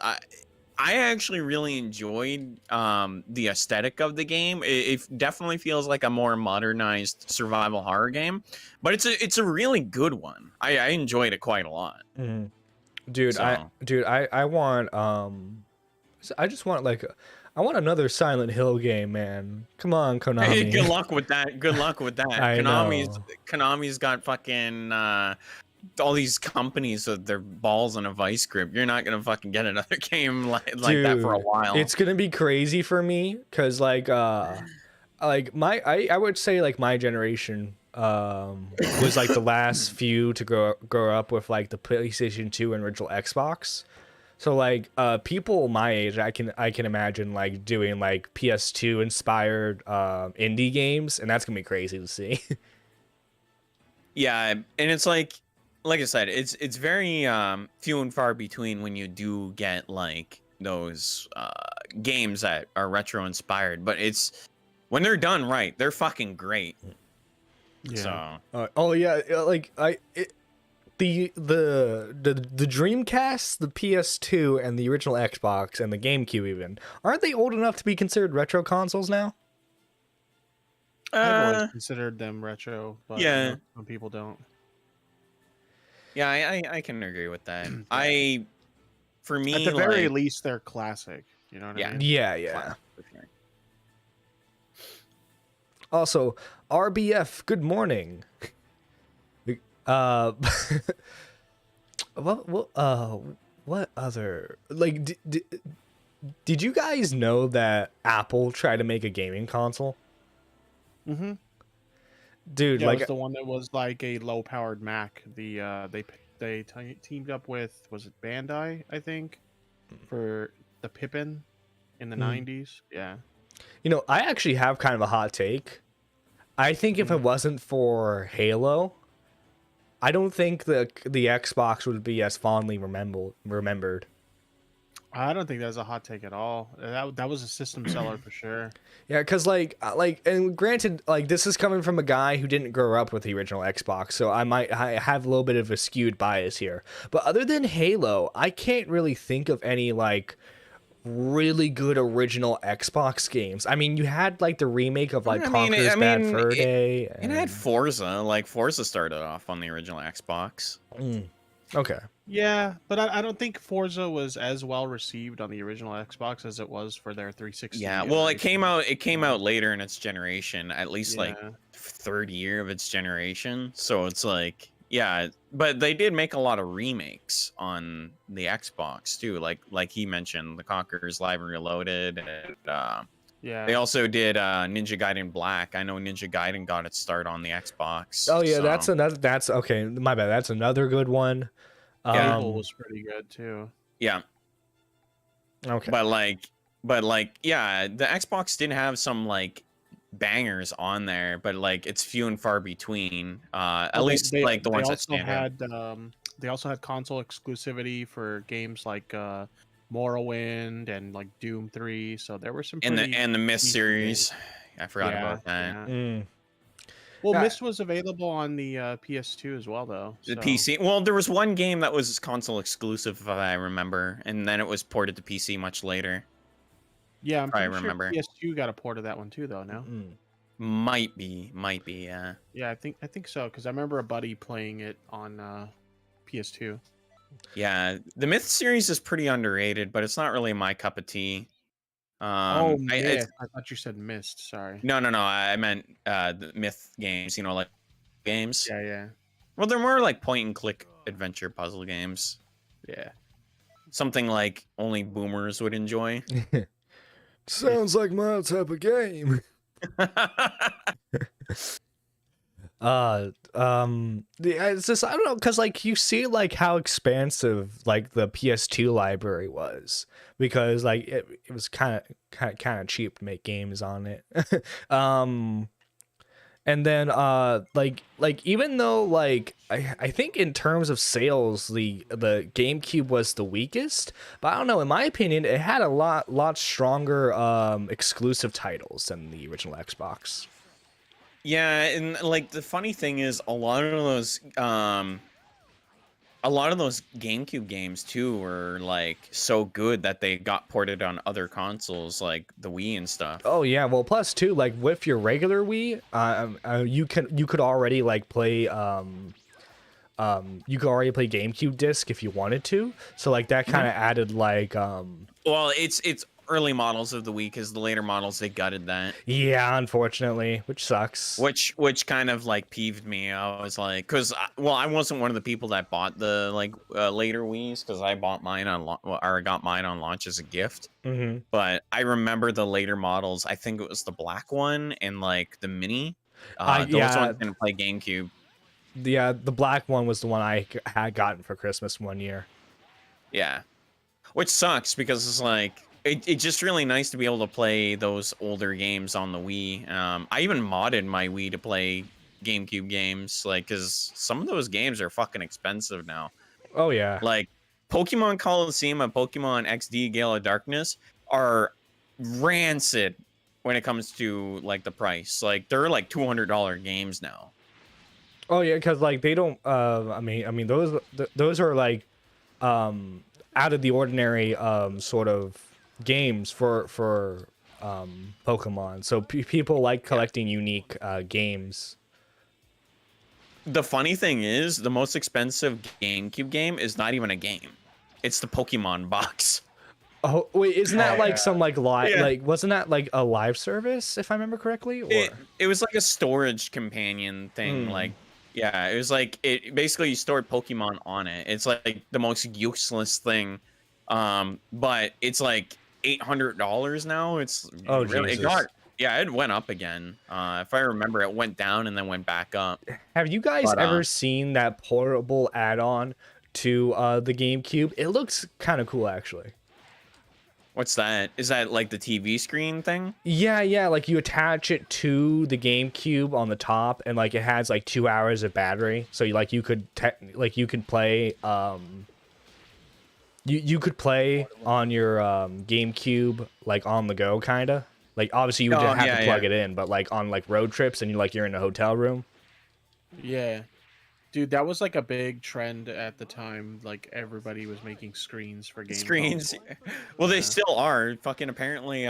I actually really enjoyed the aesthetic of the game. It definitely feels like a more modernized survival horror game, but it's a really good one. I enjoyed it quite a lot. Dude, So- I want I just want like I want another Silent Hill game, man. Come on, Konami. Hey, good luck with that. Good luck with that. I know. Konami's got fucking all these companies with their balls in a vice grip. You're not gonna fucking get another game like that for a Dude, while. it's gonna be crazy for me because like I would say like my generation was like the last few to grow up with like the PlayStation 2 and original Xbox. So like people my age, I can imagine like doing like PS2 inspired indie games, and that's gonna be crazy to see. Yeah, and it's like I said, it's very few and far between when you do get like those games that are retro inspired, but it's when they're done right, they're fucking great. Yeah. So Oh yeah, the Dreamcast, the PS2, and the original Xbox and the GameCube even aren't they old enough to be considered retro consoles now? I've always considered them retro, but yeah. you know, some people don't. Yeah, I can agree with that. For me, At the very like, least, they're classic. You know what I mean? Yeah. Also, RBF, good morning. What other like did you guys know that Apple tried to make a gaming console? Mm-hmm. Dude, Yeah, like it was the one that was like a low-powered Mac. They teamed up with, was it Bandai, I think, for the Pippin in the 90s. Yeah. you know, I actually have kind of a hot take. I think if it wasn't for Halo, I don't think the Xbox would be as fondly remembered. I don't think that's a hot take at all. That was a system seller for sure. Yeah, because and granted, like this is coming from a guy who didn't grow up with the original Xbox, so I have a little bit of a skewed bias here. But other than Halo, I can't really think of any like really good original Xbox games. I mean, you had like the remake of like Conker's Bad Fur Day. It had Forza. Like Forza started off on the original Xbox. Okay. Yeah, but I don't think Forza was as well received on the original Xbox as it was for their 360. Yeah, well, it came out later in its generation, at least like Yeah. third year of its generation. So it's like, yeah, but they did make a lot of remakes on the Xbox too. Like he mentioned, the Conqueror's Live and Reloaded, and Yeah. they also did Ninja Gaiden Black. I know Ninja Gaiden got its start on the Xbox. Oh yeah, so- that's okay. My bad. That's another good one. Fable was pretty good too. Yeah. Okay. But yeah, the Xbox did have some like bangers on there, but like it's few and far between. At least like the ones that stand out. They also had console exclusivity for games like Morrowind and like Doom 3. So there were some And the Myth decent series. games. I forgot Yeah, about that. yeah. Well, Myst was available on the PS2 as well, though. The so- PC. Well, there was one game that was console exclusive, if I remember, and then it was ported to PC much later. Yeah, I'm I pretty remember. sure PS2 got a port of that one too, though. No. Might be, yeah. Yeah, I think so because I remember a buddy playing it on PS2. Yeah, the Myth series is pretty underrated, but it's not really my cup of tea. Oh, I thought you said Myst. Sorry. No, I meant the Myth games, you know, like games. Yeah. Well, they're more like point and click adventure puzzle games. Yeah. Something like only boomers would enjoy. Sounds like my type of game. It's just I don't know, because like you see like how expansive like the PS2 library was, because like it was kind of cheap to make games on it. And then like even though like I think in terms of sales the GameCube was the weakest, but I don't know, in my opinion it had a lot stronger exclusive titles than the original Xbox. Yeah, and like the funny thing is a lot of those GameCube games too were like so good that they got ported on other consoles like the Wii and stuff. Oh yeah, well plus too, like with your regular Wii, you could already like play you could already play GameCube disc if you wanted to. So like that kind of added like Well, it's early models of the Wii, because the later models they gutted that. Yeah, unfortunately, which sucks. Which kind of like peeved me. I was like, because well, I wasn't one of the people that bought the like later Wii's, because I bought mine on or got mine on launch as a gift. Mm-hmm. But I remember the later models. I think it was the black one and like the mini. Those Yeah. ones didn't play GameCube. The black one was the one I had gotten for Christmas one year. Yeah, which sucks because it's like it's just really nice to be able to play those older games on the Wii. I even modded my Wii to play GameCube games, like, because some of those games are fucking expensive now. Oh yeah. Like Pokemon Coliseum and Pokemon XD Gale of Darkness are rancid when it comes to like the price. Like they're like $200 games now. Oh yeah, because like they don't. I mean those are like out of the ordinary sort of games for Pokemon. So people like collecting unique games. The funny thing is, the most expensive GameCube game is not even a game. It's the Pokemon box. Oh wait, isn't that like some like live? Yeah. Like wasn't that like a live service if I remember correctly? Or It was like a storage companion thing. Like, yeah, it was like it basically you stored Pokemon on it. It's like the most useless thing. But it's like $800 now. It's really, Jesus. it went up again. If I remember, it went down and then went back up. Have you guys But, ever seen that portable add-on to the GameCube? It looks kind of cool actually. What's that? Is that like the TV screen thing? Yeah, like you attach it to the GameCube on the top, and like it has like 2 hours of battery, so you could play you could play on your GameCube like on the go kind of. Like obviously you would have to plug it in, but like on like road trips and you're in a hotel room. Yeah. Dude, that was like a big trend at the time. Like everybody was making screens for game Screens. consoles. Well, they still are. Fucking apparently,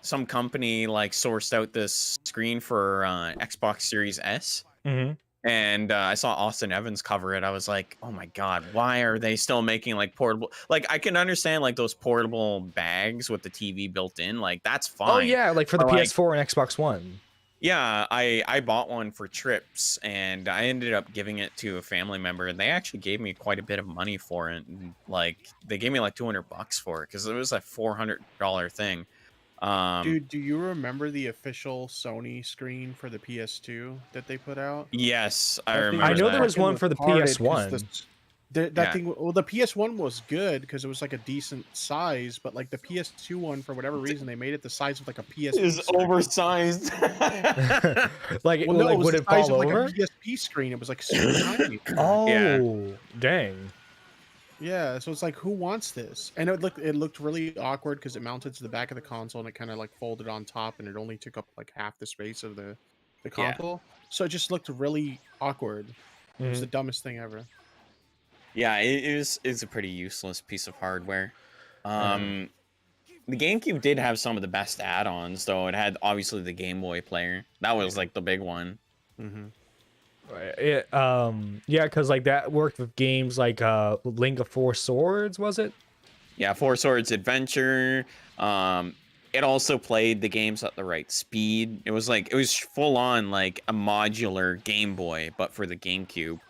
some company like sourced out this screen for Xbox Series S. Mm-hmm. And I saw Austin Evans cover it. I was like, oh my God, why are they still making like portable? Like, I can understand like those portable bags with the TV built in. Like, that's fine. Oh yeah, like for the But, like, PS4 and Xbox One. yeah, I bought one for trips, and I ended up giving it to a family member, and they actually gave me quite a bit of money for it. And, like, they gave me like $200 for it because it was a $400 thing. Dude, do you remember the official Sony screen for the PS2 that they put out? Yes, I That thing remember. I know that. there was one for the retarded 'cause PS1. that Yeah. thing, well, the PS1 was good because it was like a decent size, but like the PS2 one, for whatever reason, they made it the size of like a PSP. Is screen. oversized. Like, Well, no, like it was would the it size fall of over? like a PSP screen. It was like super tiny. Oh, dang. Yeah, so it's like, who wants this? And it looked really awkward because it mounted to the back of the console and it kind of like folded on top, and it only took up like half the space of the Yeah. console. So it just looked really awkward. It was Mhm. the dumbest thing ever. Yeah, it's a pretty useless piece of hardware. The GameCube did have some of the best add-ons, though. It had obviously the Game Boy player. That was like the big one. Mm-hmm. Yeah, because like that worked with games like Link of Four Swords, was it? Yeah, Four Swords Adventure. It also played the games at the right speed. It was full on like a modular Game Boy, but for the GameCube.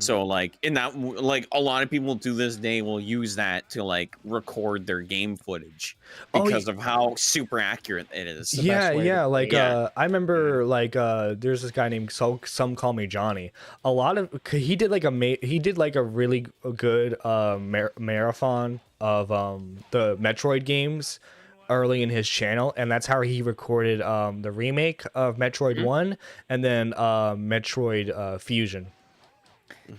So like in that, like a lot of people to this day will use that to like record their game footage because of how super accurate it is. Yeah. Like Yeah. I remember like there's this guy named Some Call Me Johnny. A lot of he did like a really good marathon of the Metroid games early in his channel, and that's how he recorded the remake of Metroid 1 and then Metroid Fusion.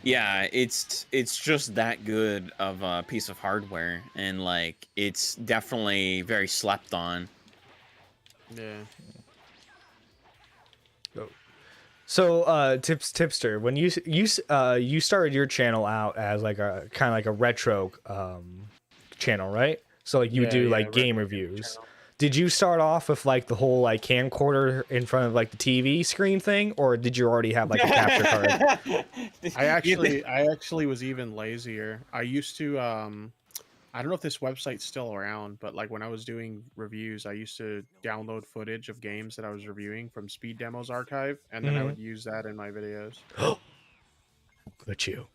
Yeah, it's just that good of a piece of hardware, and like it's definitely very slept on. Yeah. So tipster, when you started your channel out as like a kind of like a retro channel, right? So like you would do like game reviews. Channel. Did you start off with like the whole like camcorder in front of like the TV screen thing, or did you already have like a capture card? I actually was even lazier. I used to I don't know if this website's still around, but like when I was doing reviews, I used to download footage of games that I was reviewing from Speed Demos Archive, and then I would use that in my videos. Look at you.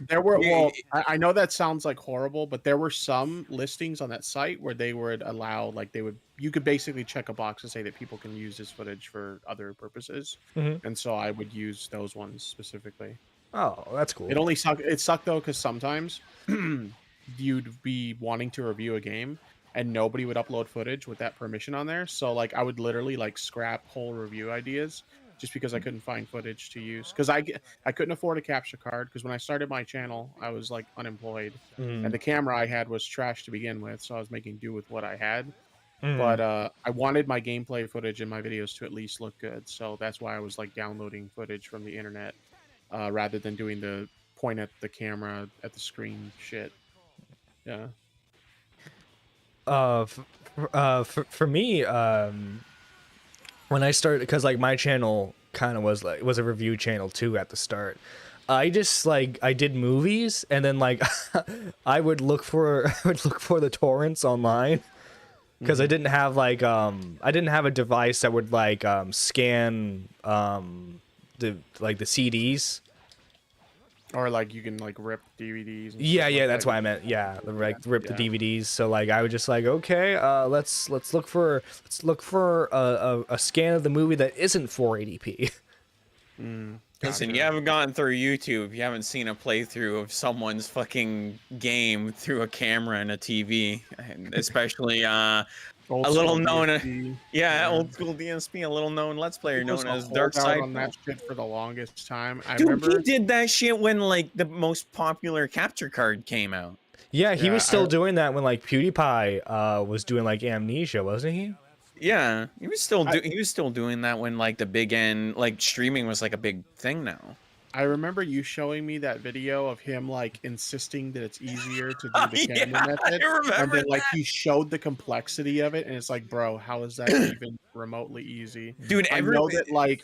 There were, Yeah, well, I know that sounds like horrible, but there were some listings on that site where they would allow, like, you could basically check a box and say that people can use this footage for other purposes. And so I would use those ones specifically. Oh, that's cool. It sucked though, because sometimes you'd be wanting to review a game and nobody would upload footage with that permission on there. So like I would literally like scrap whole review ideas just because I couldn't find footage to use. Because I couldn't afford a capture card, because when I started my channel, I was like unemployed. And the camera I had was trash to begin with, so I was making do with what I had. But I wanted my gameplay footage in my videos to at least look good. So that's why I was like downloading footage from the internet rather than doing the point at the camera at the screen shit. Yeah. For me, when I started, because like my channel kind of was a review channel too at the start. I just like I did movies, and then like I would look for the torrents online, because I didn't have like I didn't have a device that would like scan the CDs. Or like you can like rip DVDs. And Yeah, stuff yeah, like that's that. what I meant. Yeah, like rip the Yeah. DVDs. So like I would just like, okay, let's look for a scan of the movie that isn't 480p. Listen, Gotcha. you haven't gone through YouTube. You haven't seen a playthrough of someone's fucking game through a camera and a TV, and especially Old a little school known, DSP. old school DSP, a little known Let's Player It was known a as Dark holdout Side on Pro. that shit for the longest time. I Dude, remember. he did that shit when like the most popular capture card came out. Yeah, he Yeah, was still doing that when like PewDiePie was doing like Amnesia, wasn't he? Yeah, he was still doing that when like the big end, like streaming was like a big thing now. I remember you showing me that video of him like insisting that it's easier to do the Yeah, camera method, I and remember then like he showed the complexity of it, and it's like, bro, how is that even remotely easy? Dude, I know that like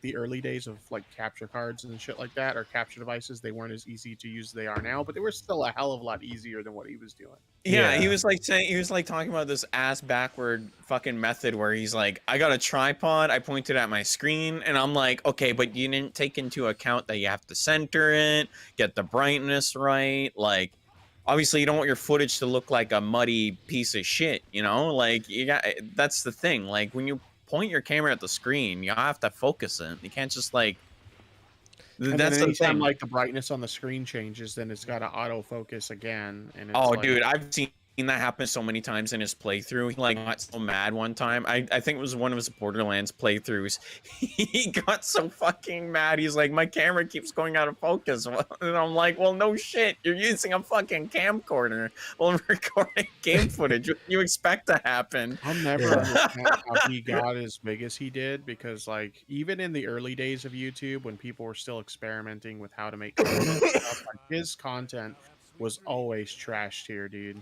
the early days of like capture cards and shit like that, or capture devices, they weren't as easy to use as they are now, but they were still a hell of a lot easier than what he was doing. Yeah, he Yeah. was like saying, he was like talking about this ass backward fucking method where he's like, I got a tripod, I pointed at my screen, and I'm like, okay, but you didn't take into account that you have to center it, get the brightness right. Like, obviously, you don't want your footage to look like a muddy piece of shit, you know? Like, that's the thing. Like, when you point your camera at the screen, you have to focus it. You can't just like. And That's then the anytime thing. like the brightness on the screen changes, then it's got to autofocus again. And it's Oh, like, dude, I've seen that happen so many times in his playthrough. He like got so mad one time. I think it was one of his Borderlands playthroughs. He got so fucking mad. He's like, my camera keeps going out of focus. And I'm like, well, no shit. You're using a fucking camcorder while recording game footage. What do you expect to happen? I'll never understand how he got as big as he did, because like even in the early days of YouTube, when people were still experimenting with how to make content and stuff, like, his content was always trash tier, dude.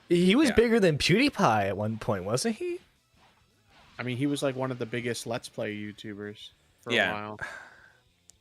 He was Yeah. bigger than PewDiePie at one point, wasn't he? I mean, he was like one of the biggest Let's Play YouTubers for Yeah. a while.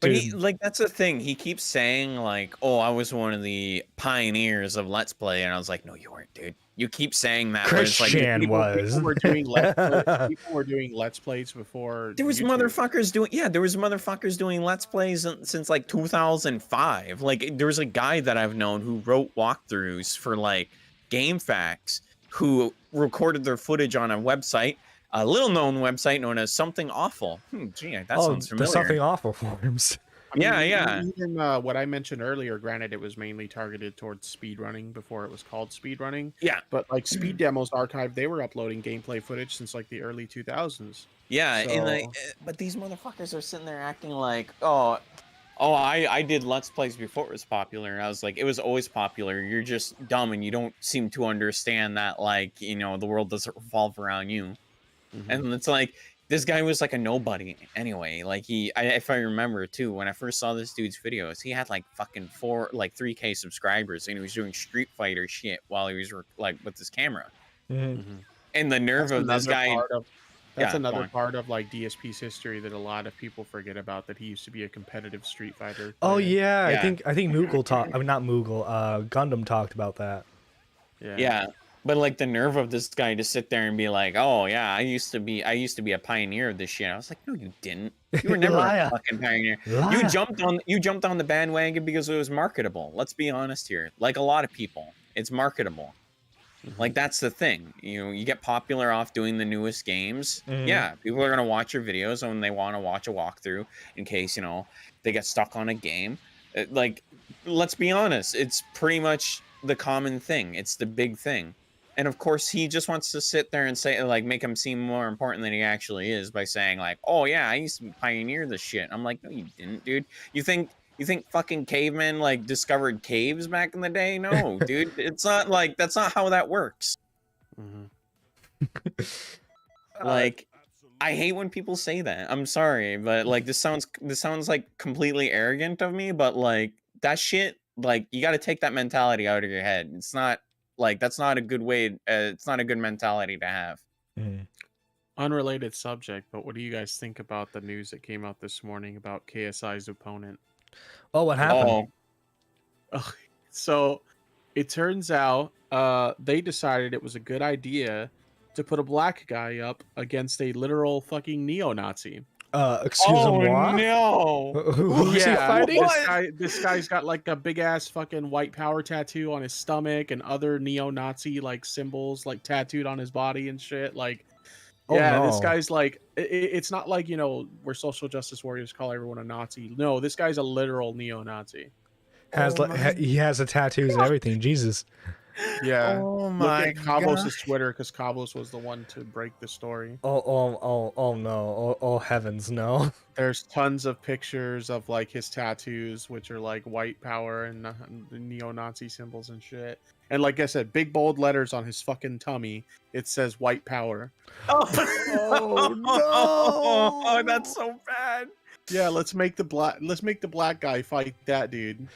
But Dude. he, like, that's the thing. He keeps saying, like, oh, I was one of the pioneers of Let's Play. And I was like, no, you weren't, dude. You keep saying that. But it's like, Christian People was. were doing Let's Plays before. there was YouTube. motherfuckers doing Let's Plays since, like, 2005. Like, there was a guy that I've known who wrote walkthroughs for, like, Game Facts, who recorded their footage on a website, a little-known website known as Something Awful. Gee, that sounds familiar. The Something Awful forums. I mean, Yeah. Even what I mentioned earlier, granted, it was mainly targeted towards speedrunning before it was called speedrunning. Yeah. But like Speed Demos Archive, they were uploading gameplay footage since like the early 2000s. Yeah, and like, So- but these motherfuckers are sitting there acting like, I did Let's Plays before it was popular. I was like, it was always popular. You're just dumb and you don't seem to understand that, like, you know, the world doesn't revolve around you. And it's like, this guy was like a nobody anyway. Like if I remember too, when I first saw this dude's videos, he had like fucking 3K subscribers, and he was doing Street Fighter shit while he was like with his camera. Mhm. And the nerve That's of this another guy. part of- That's Yeah, another go on. part of like DSP's history that a lot of people forget about. That he used to be a competitive Street Fighter. Oh player. yeah, Yeah. I think Moogle talked. I mean, not Moogle. Gundam talked about that. Yeah. But like the nerve of this guy to sit there and be like, "Oh yeah, I used to be a pioneer of this shit." I was like, "No, you didn't. You were never Liar. a fucking pioneer. Liar. You jumped on the bandwagon because it was marketable. Let's be honest here. Like a lot of people, it's marketable. Like that's the thing. You get popular off doing the newest games. Mhm. Yeah, people are gonna watch your videos when they want to watch a walkthrough in case they get stuck on a game. Like, let's be honest, it's pretty much the common thing. It's the big thing. And of course, he just wants to sit there and say, like, make him seem more important than he actually is by saying, like, "Oh yeah, I used to pioneer this shit." I'm like, "No, you didn't, dude. You think fucking cavemen like discovered caves back in the day? No, dude. It's not like that's not how that works." Like, I hate when people say that. I'm sorry, but like this sounds like completely arrogant of me, but like that shit, like you got to take that mentality out of your head. It's not like that's not a good way. It's not a good mentality to have. Mhm. Unrelated subject, but what do you guys think about the news that came out this morning about KSI's opponent? Oh, what happened? Oh, So it turns out they decided it was a good idea to put a black guy up against a literal fucking neo-Nazi. Excusez-moi. no! Who's he fighting? This guy's got like a big ass fucking white power tattoo on his stomach and other neo-Nazi like symbols like tattooed on his body and shit. Like, Oh, yeah, this no. guy's like, it's not like where social justice warriors call everyone a Nazi. No, this guy's a literal neo-Nazi. He has the tattoos and everything. Jesus. Yeah. Oh Look my at Kavos' Twitter because Kavos was the one to break the story. Oh no. Oh heavens, no. There's tons of pictures of like his tattoos, which are like white power and neo-Nazi symbols and shit. And like I said, big bold letters on his fucking tummy. It says white power. Oh no. Oh, that's so bad. Yeah, let's make the black guy fight that dude.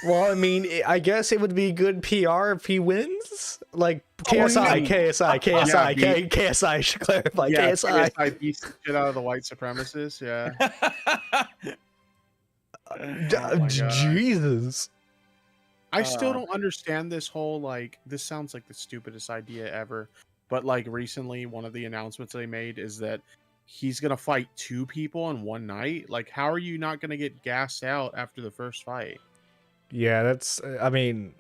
Well, I mean, I guess it would be good PR if he wins. Like KSI, no. KSI. KSI. I should clarify. Yeah, KSI. KSI beats the shit out of the white supremacists. Yeah. Oh my God. Jesus. I still don't understand this whole like this sounds like the stupidest idea ever, but like recently one of the announcements they made is that he's gonna fight 2 people in one night. Like, how are you not gonna get gassed out after the first fight? Yeah, that's. I mean,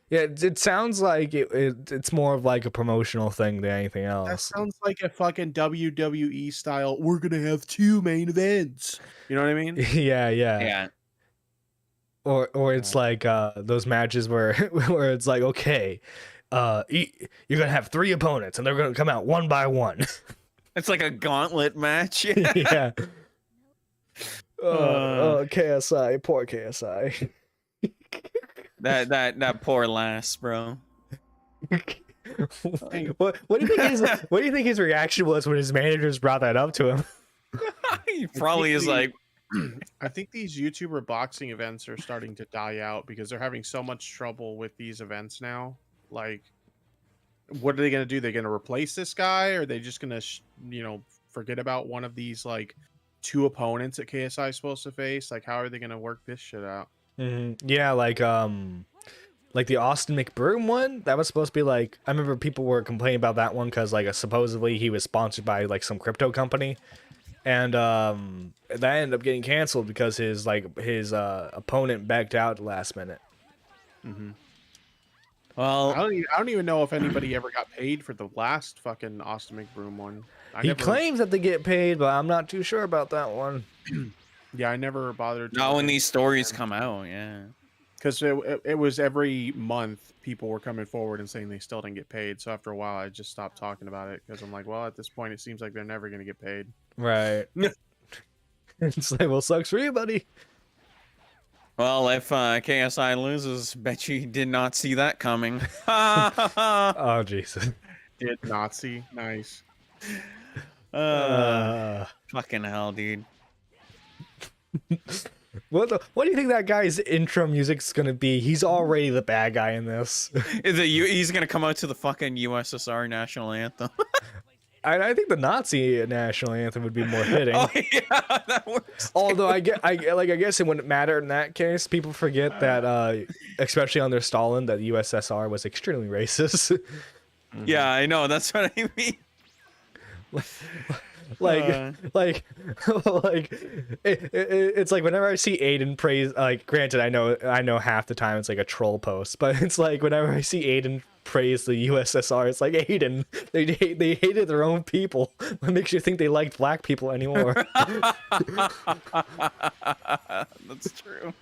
yeah, it sounds like it's more of like a promotional thing than anything That else. sounds like a fucking WWE style. We're gonna have 2 main events. You know what I mean? Yeah. Yeah. Or it's like those matches where where it's like, okay, you're gonna have 3 opponents and they're gonna come out one by one. It's like a gauntlet match. Yeah. KSI, poor KSI. That poor lass, bro. What do you think his reaction was when his managers brought that up to him? He probably is like, I think these YouTuber boxing events are starting to die out because they're having so much trouble with these events now. Like, what are they going to do? They're going to replace this guy, or are they just going to, forget about one of these like 2 opponents that KSI is supposed to face? Like, how are they going to work this shit out? Yeah, like the Austin McBroom one that was supposed to be like. I remember people were complaining about that one because like supposedly he was sponsored by like some crypto company. And that ended up getting canceled because his opponent backed out at the last minute. well, I don't even know if anybody ever got paid for the last fucking Austin McBroom one. He claims that they get paid, but I'm not too sure about that one. Yeah, I never bothered. not when these stories come out. Yeah. Because it was every month people were coming forward and saying they still didn't get paid. So after a while, I just stopped talking about it because I'm like, well, at this point, it seems like they're never going to get paid. Right. It's like, well, sucks for you, buddy. Well, if KSI loses, bet you did not see that coming. Oh, Jesus. Did Nazi. Nice. Fucking hell, dude. What do you think that guy's intro music's gonna be? He's already the bad guy in this. He's gonna come out to the fucking USSR national anthem. I think the Nazi national anthem would be more fitting. Oh yeah, that works. Although I guess it wouldn't matter in that case. People forget that, especially under Stalin, that the USSR was extremely racist. Yeah, I know. That's what I mean. like it's like whenever I see Aiden praise, like, granted I know half the time it's like a troll post, but it's like whenever I see Aiden praise the USSR, it's like, Aiden, they hated their own people. What makes you think they liked black people anymore? That's true.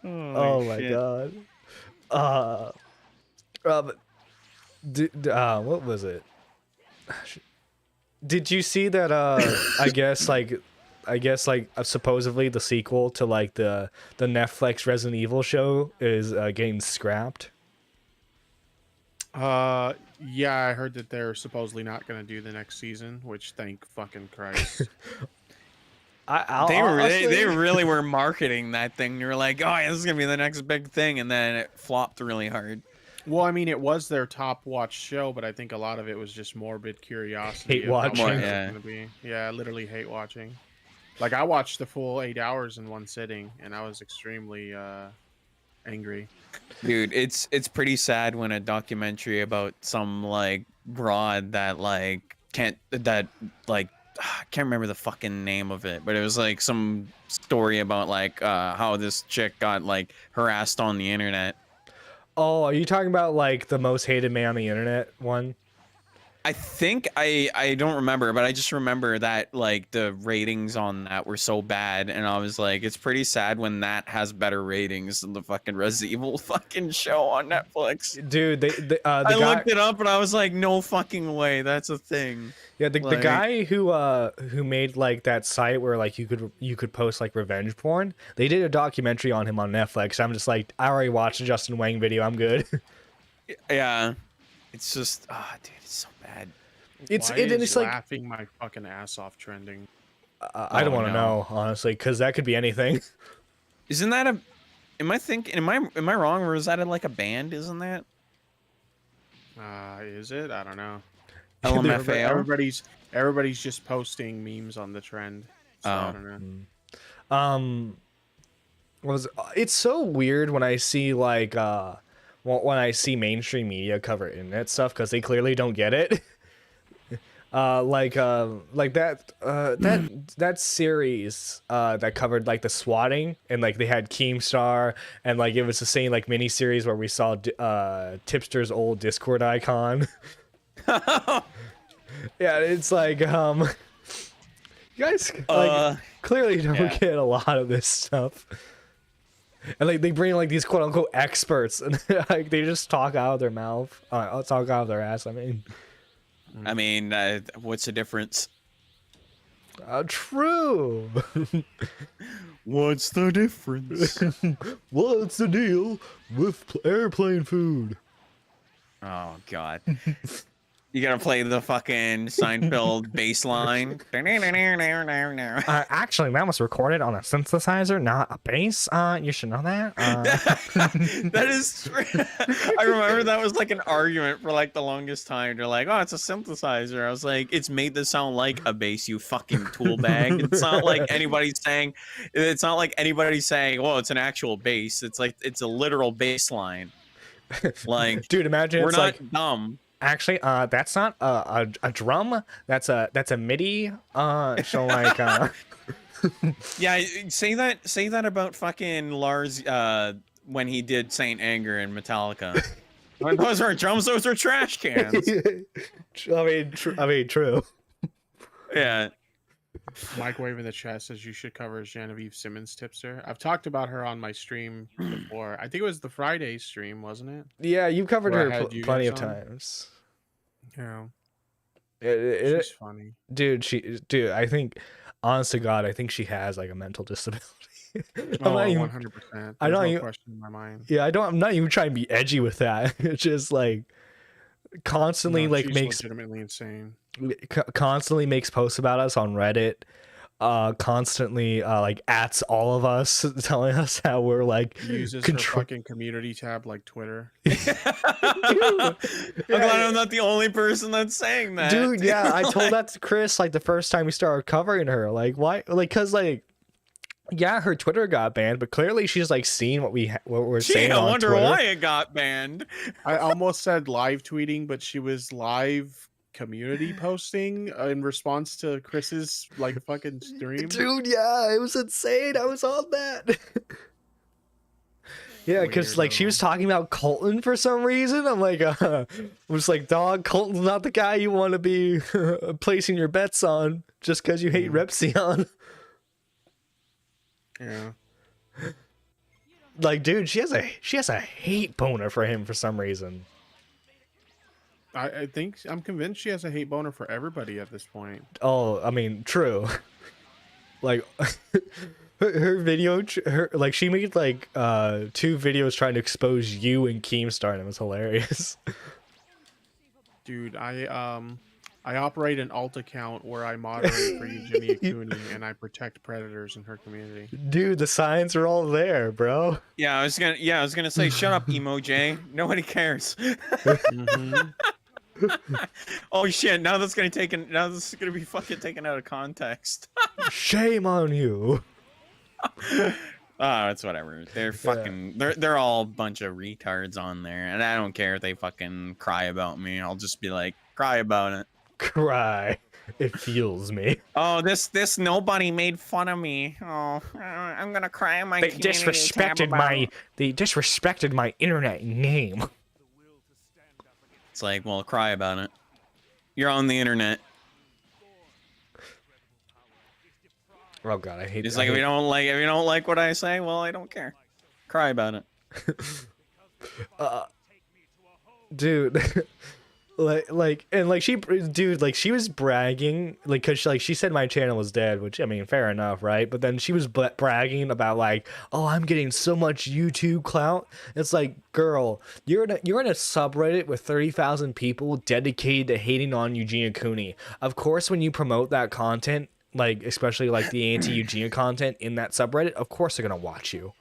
Oh my god. What was it? Did you see that? I guess supposedly the sequel to like the Netflix Resident Evil show is getting scrapped. Yeah, I heard that they're supposedly not going to do the next season, which thank fucking Christ. They really were marketing that thing. They were like, oh, yeah, this is gonna be the next big thing, and then it flopped really hard. Well, I mean, it was their top watched show, but I think a lot of it was just morbid curiosity. Hate of how watching. bad it was Yeah. gonna be. Yeah, literally hate watching. Like, I watched the full 8 hours in one sitting, and I was extremely angry. Dude, it's pretty sad when a documentary about some like broad that like can't I can't remember the fucking name of it, but it was like some story about like how this chick got like harassed on the internet. Oh, are you talking about like the most hated man on the internet one? I think I don't remember, but I just remember that like the ratings on that were so bad, and I was like, it's pretty sad when that has better ratings than the fucking Resident Evil fucking show on Netflix. Dude, I looked it up and I was like, no fucking way, that's a thing. Yeah, the Like- guy who made like that site where like you could post like revenge porn. They did a documentary on him on Netflix. I'm just like, I already watched a Justin Wang video. I'm good. Yeah, it's just dude, it's so bad. It's Why it, and is it's like laughing my fucking ass off trending. I don't Oh, want to no. know honestly, because that could be anything. Isn't that am I wrong, or is that like a band? Isn't that Is it? I don't know. LMFAO? Everybody's just posting memes on the trend. So I Oh. don't know. It's so weird when I see like when I see mainstream media cover internet stuff, because they clearly don't get it. Like that series that covered like the swatting, and like they had Keemstar, and like it was the same like mini series where we saw Tipster's old Discord icon. Yeah, it's like you guys like clearly don't yeah. get a lot of this stuff. And like they bring like these quote unquote experts, and like they just talk out of their mouth, talk out of their ass. I mean, what's the difference? True. What's the difference? What's the deal with airplane food? Oh god. You gotta play the fucking Seinfeld bass line. Actually, that was recorded on a synthesizer, not a bass. You should know that. That is true. I remember that was like an argument for like the longest time. They're like, oh, it's a synthesizer. I was like, it's made to sound like a bass, you fucking tool bag. It's not like anybody's saying, well, it's an actual bass. It's like, it's a literal bass line. Like, Dude, imagine we're it's not like, dumb. actually, that's not a drum. That's a MIDI. So like, Yeah, say that about fucking Lars when he did Saint Anger in Metallica. Those aren't drums, those are trash cans. I mean, true. Yeah. Microwave in the chat says you should cover Genevieve Simmons tipster. I've talked about her on my stream before. I think it was the Friday stream, wasn't it? Yeah, you've covered Where I her had you plenty of guys on? times. Yeah. She's funny. dude. I think, honest to God, I think she has like a mental disability. Oh, not even- 100%. I don't There's no even- question in my mind. Yeah, I'm not even trying to be edgy with that. It's just like constantly No, like she's makes legitimately insane. constantly makes posts about us on Reddit. constantly like ats all of us, telling us how we're like Uses her fucking community tab like Twitter. I'm glad I'm not the only person that's saying that. Dude, yeah, I told that to Chris like the first time we started covering her. Like, why? Like, cause like, yeah, her Twitter got banned, but clearly she's like seen what we're saying I on wonder Twitter. why it got banned. I almost said live tweeting, but she was live community posting in response to Chris's like fucking stream. Dude, yeah, it was insane. I was on that. Yeah, because like she was talking about Colton for some reason. I'm like, was like, dog, Colton's not the guy you want to be placing your bets on just because you hate Repsion. Yeah. Like, dude, she has a hate boner for him for some reason. I think I'm convinced she has a hate boner for everybody at this point. Oh, I mean, true. Like, her video, like she made like 2 videos trying to expose you and Keemstar, and it was hilarious. Dude, I operate an alt account where I moderate for Eugenia Cooney and I protect predators in her community. Dude, the signs are all there, bro. Yeah, I was gonna say, shut up, Emo J. Nobody cares. Mhm. Oh shit! Now this is gonna be fucking taken out of context. Shame on you. Oh, it's whatever. They're fucking. They're all a bunch of retards on there, and I don't care if they fucking cry about me. I'll just be like, cry about it. Cry. It fuels me. Oh, this nobody made fun of me. Oh, I'm gonna cry on my. They community tab disrespected about- they disrespected my internet name. It's like, well, cry about it. You're on the internet. Oh god, I hate. It's like if you don't like what I say, well, I don't care. Cry about it. Dude. Dude, she was bragging, like, cause she said my channel was dead, which I mean, fair enough, right? But then she was bragging about like, oh, I'm getting so much YouTube clout. It's like, girl, you're in a subreddit with 30,000 people dedicated to hating on Eugenia Cooney. Of course, when you promote that content, like especially like the anti-Eugenia content in that subreddit, of course they're gonna watch you.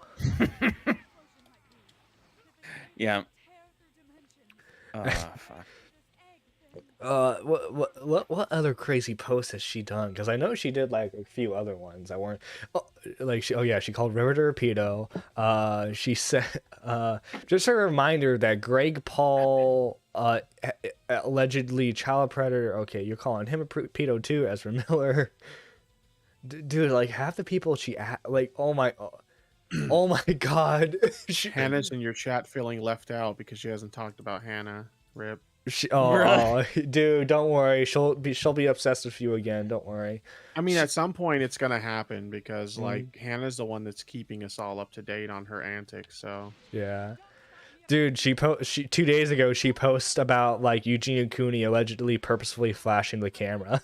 Yeah. Fuck. What other crazy posts has she done? Because I know she did like a few other ones that weren't she called Riveter a pedo. She said just a reminder that Greg Paul allegedly child predator. Okay, you're calling him a pedo too, Ezra Miller. Dude, like half the people oh my god. Hannah's in your chat feeling left out because she hasn't talked about Hannah. Rip. Dude, don't worry. She'll be obsessed with you again. Don't worry. I mean, at some point it's gonna happen because like Hannah's the one that's keeping us all up to date on her antics. So yeah, dude. She 2 days ago she posted about like Eugenia Cooney allegedly purposefully flashing the camera.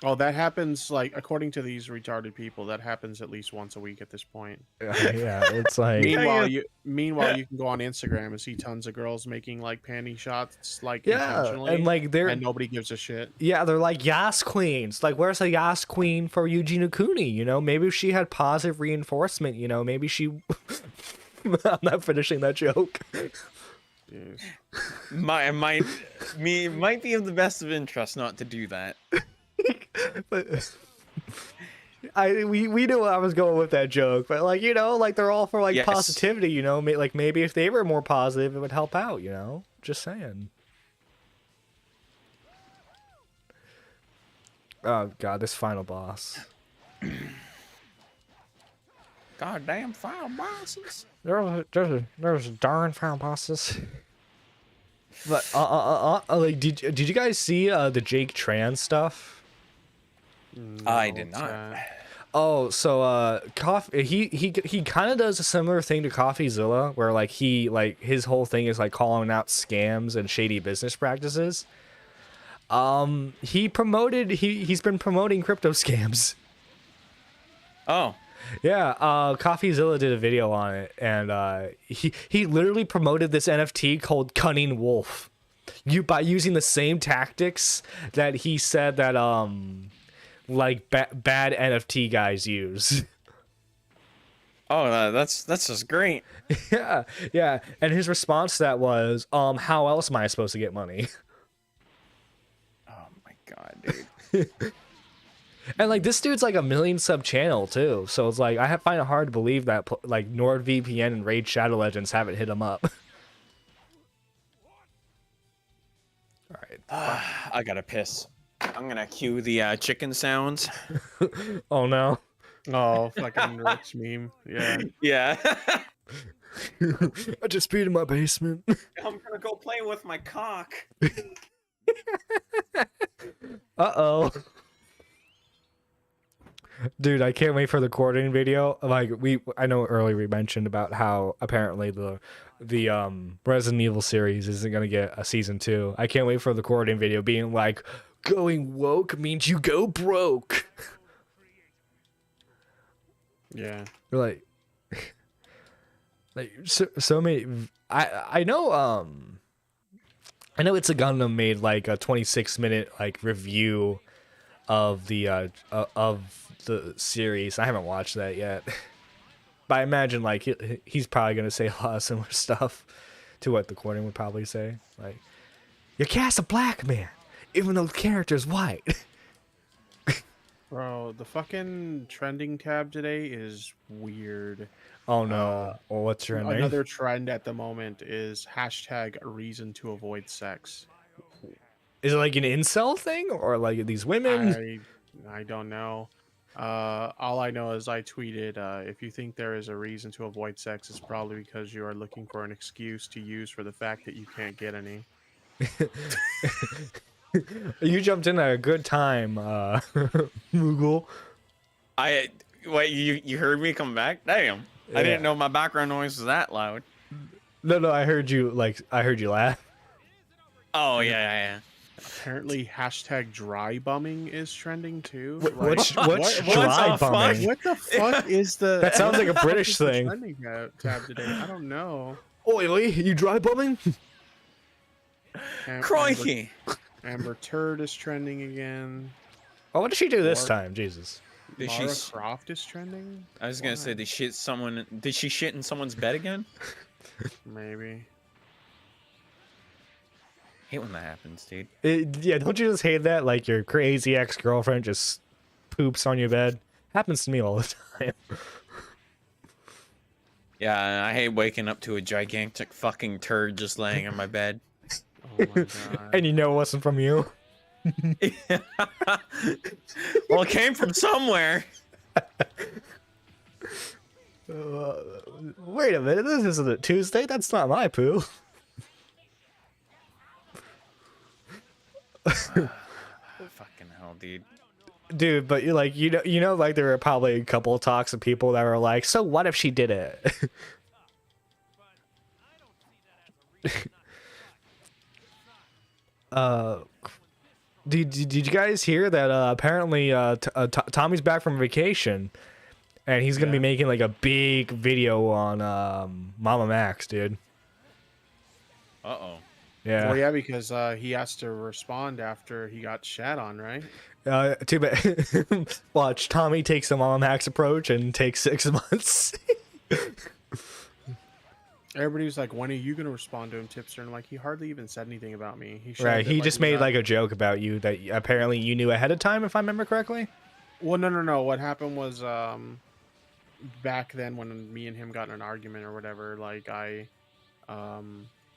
oh, that happens like according to these retarded people. That happens at least once a week at this point. Yeah, it's like. Meanwhile, you can go on Instagram and see tons of girls making like panty shots, like Yeah, intentionally, and like and nobody gives a shit. Yeah, they're like Yas queens. Like, where's the Yas queen for Eugenia Cooney? You know, maybe if she had positive reinforcement. You know, maybe she. I'm not finishing that joke. Jeez. Might be of the best of interest not to do that. But we knew I was going with that joke, but like, you know, like they're all for like Yes. positivity, you know, like maybe if they were more positive it would help out, you know, just saying. Oh god, this final boss. Goddamn final bosses. There's darn final bosses. But like did you guys see the Jake Tran stuff? I No, did what's not. that? Oh, so he kind of does a similar thing to CoffeeZilla, where like his whole thing is like calling out scams and shady business practices. He's been promoting crypto scams. Oh. Yeah, CoffeeZilla did a video on it, and he literally promoted this NFT called Cunning Wolf. By using the same tactics that he said that like bad NFT guys use. Oh, that's just great. Yeah, yeah. And his response to that was, how else am I supposed to get money? Oh my god, dude. And like this dude's like a 1 million sub channel too, so it's like I find it hard to believe that like NordVPN and Raid Shadow Legends haven't hit him up. All right. I gotta piss. I'm gonna cue the chicken sounds. Oh no. Oh, fucking Rick's meme. Yeah. Yeah. I just peed in my basement. I'm gonna go play with my cock. Uh-oh. Dude, I can't wait for the coordinating video. Like I know earlier we mentioned about how apparently the Resident Evil series isn't gonna get a season 2. I can't wait for the coordinating video being like, going woke means you go broke. Yeah. Like so many. I know It's a Gundam made like a 26-minute like review of the series. I haven't watched that yet, but I imagine like he's probably gonna say a lot of similar stuff to what the coordinating would probably say. Like, you cast a black man even though the character's white. Bro, the fucking trending tab today is weird. Oh no. Well, what's your name? Another trend at the moment is hashtag reason to avoid sex. Is it like an incel thing or like these women? I don't know. All I know is I tweeted, if you think there is a reason to avoid sex, it's probably because you are looking for an excuse to use for the fact that you can't get any. You jumped in at a good time, Moogle. Wait, you heard me come back? Damn. I didn't know my background noise was that loud. No, I heard you laugh. Oh yeah. Apparently, hashtag dry bumming is trending too. What's what dry the fuck? bumming? What the fuck is the? That sounds like a what British is the thing. trending tab today? I don't know. Oily, you dry bumming? Crikey. Amber Turd is trending again. Oh, what did she do this Or- time? Jesus. Did Lara she? Croft is trending. I was gonna say, did she shit in someone's bed again? Maybe. Hate when that happens, dude. Yeah, don't you just hate that? Like your crazy ex-girlfriend just poops on your bed. Happens to me all the time. Yeah, I hate waking up to a gigantic fucking turd just laying on my bed. Oh my god. And you know it wasn't from you. Well, it came from somewhere. Wait a minute, this isn't a Tuesday. That's not my poo. Fucking hell, dude. Dude, but you're like, you know, like there were probably a couple of talks of people that were like, so what if she did it? Did you guys hear that apparently Tommy's back from vacation and he's gonna be making like a big video on Mama Max, dude. Uh-oh. Yeah. Well, yeah, because he has to respond after he got shat on, right? Too bad. Watch, Tommy takes the Mama Max approach and takes 6 months. Everybody was like, when are you going to respond to him, Tipster? And I'm like, he hardly even said anything about me. He showed Right, that, he just made got- like a joke about you that apparently you knew ahead of time, if I remember correctly. Well, no. What happened was back then when me and him got in an argument or whatever, like I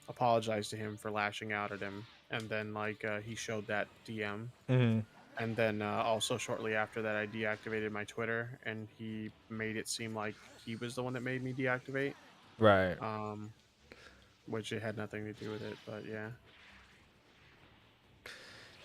apologized to him for lashing out at him. And then like he showed that DM. Mm-hmm. And then also shortly after that, I deactivated my Twitter, and he made it seem like he was the one that made me deactivate. Right. Which it had nothing to do with it, but yeah.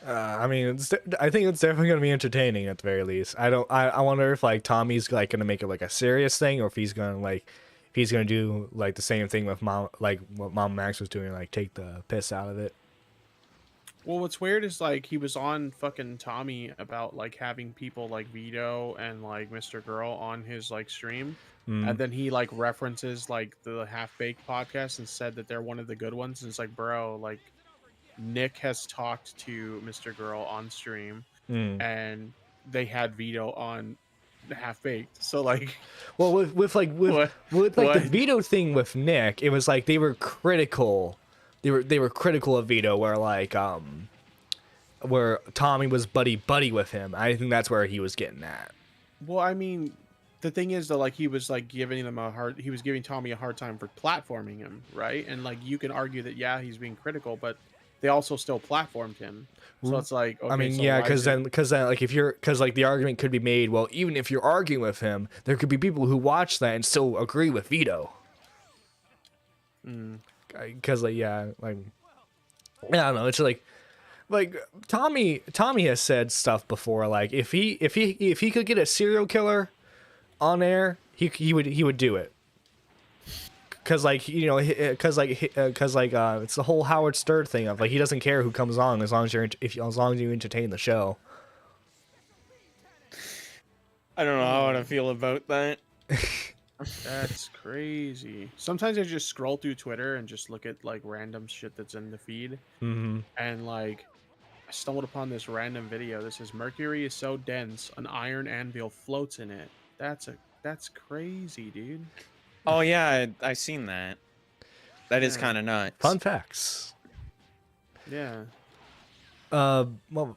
I mean, I think it's definitely gonna be entertaining at the very least. I wonder if like Tommy's like gonna make it like a serious thing, or if he's gonna do like the same thing with Mom, like what Mom Max was doing, like take the piss out of it. Well, what's weird is like he was on fucking Tommy about like having people like Vito and like Mr. Girl on his like stream. And then he like references like the Half Baked podcast and said that they're one of the good ones. And it's like, bro, like Nick has talked to Mr. Girl on stream and they had veto on Half Baked. So like, Well, with What? the What? veto thing with Nick, it was like they were critical. They were critical of veto, where Tommy was buddy with him. I think that's where he was getting at. well, I mean, the thing is though, like he was like giving Tommy a hard time for platforming him, right? And like you can argue that yeah, he's being critical, but they also still platformed him. So it's like, okay, I mean, so yeah, why is because then, like, because like the argument could be made. Well, even if you're arguing with him, there could be people who watch that and still agree with veto. Because like, yeah, like, I don't know. It's like Tommy has said stuff before. Like, if he could get a serial killer on air, he would do it. Cause like, you know, it's the whole Howard Stern thing of like he doesn't care who comes on as long as you entertain the show. I don't know how I feel about that. That's crazy. Sometimes I just scroll through Twitter and just look at like random shit that's in the feed. Mm-hmm. And like I stumbled upon this random video that says Mercury is so dense an iron anvil floats in it. That's crazy, dude. Oh yeah, I seen that. That is Yeah. kind of nuts. Fun facts. Yeah. Well,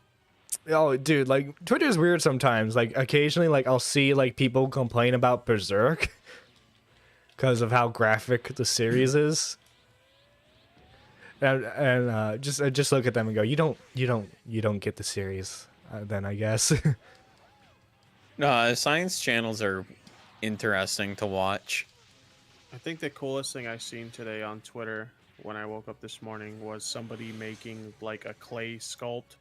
oh, dude, like Twitter's weird sometimes. Like occasionally, like I'll see like people complain about Berserk because of how graphic the series is, and just look at them and go, you don't get the series. Then I guess. No, science channels are interesting to watch. I think the coolest thing I seen today on Twitter when I woke up this morning was somebody making like a clay sculpt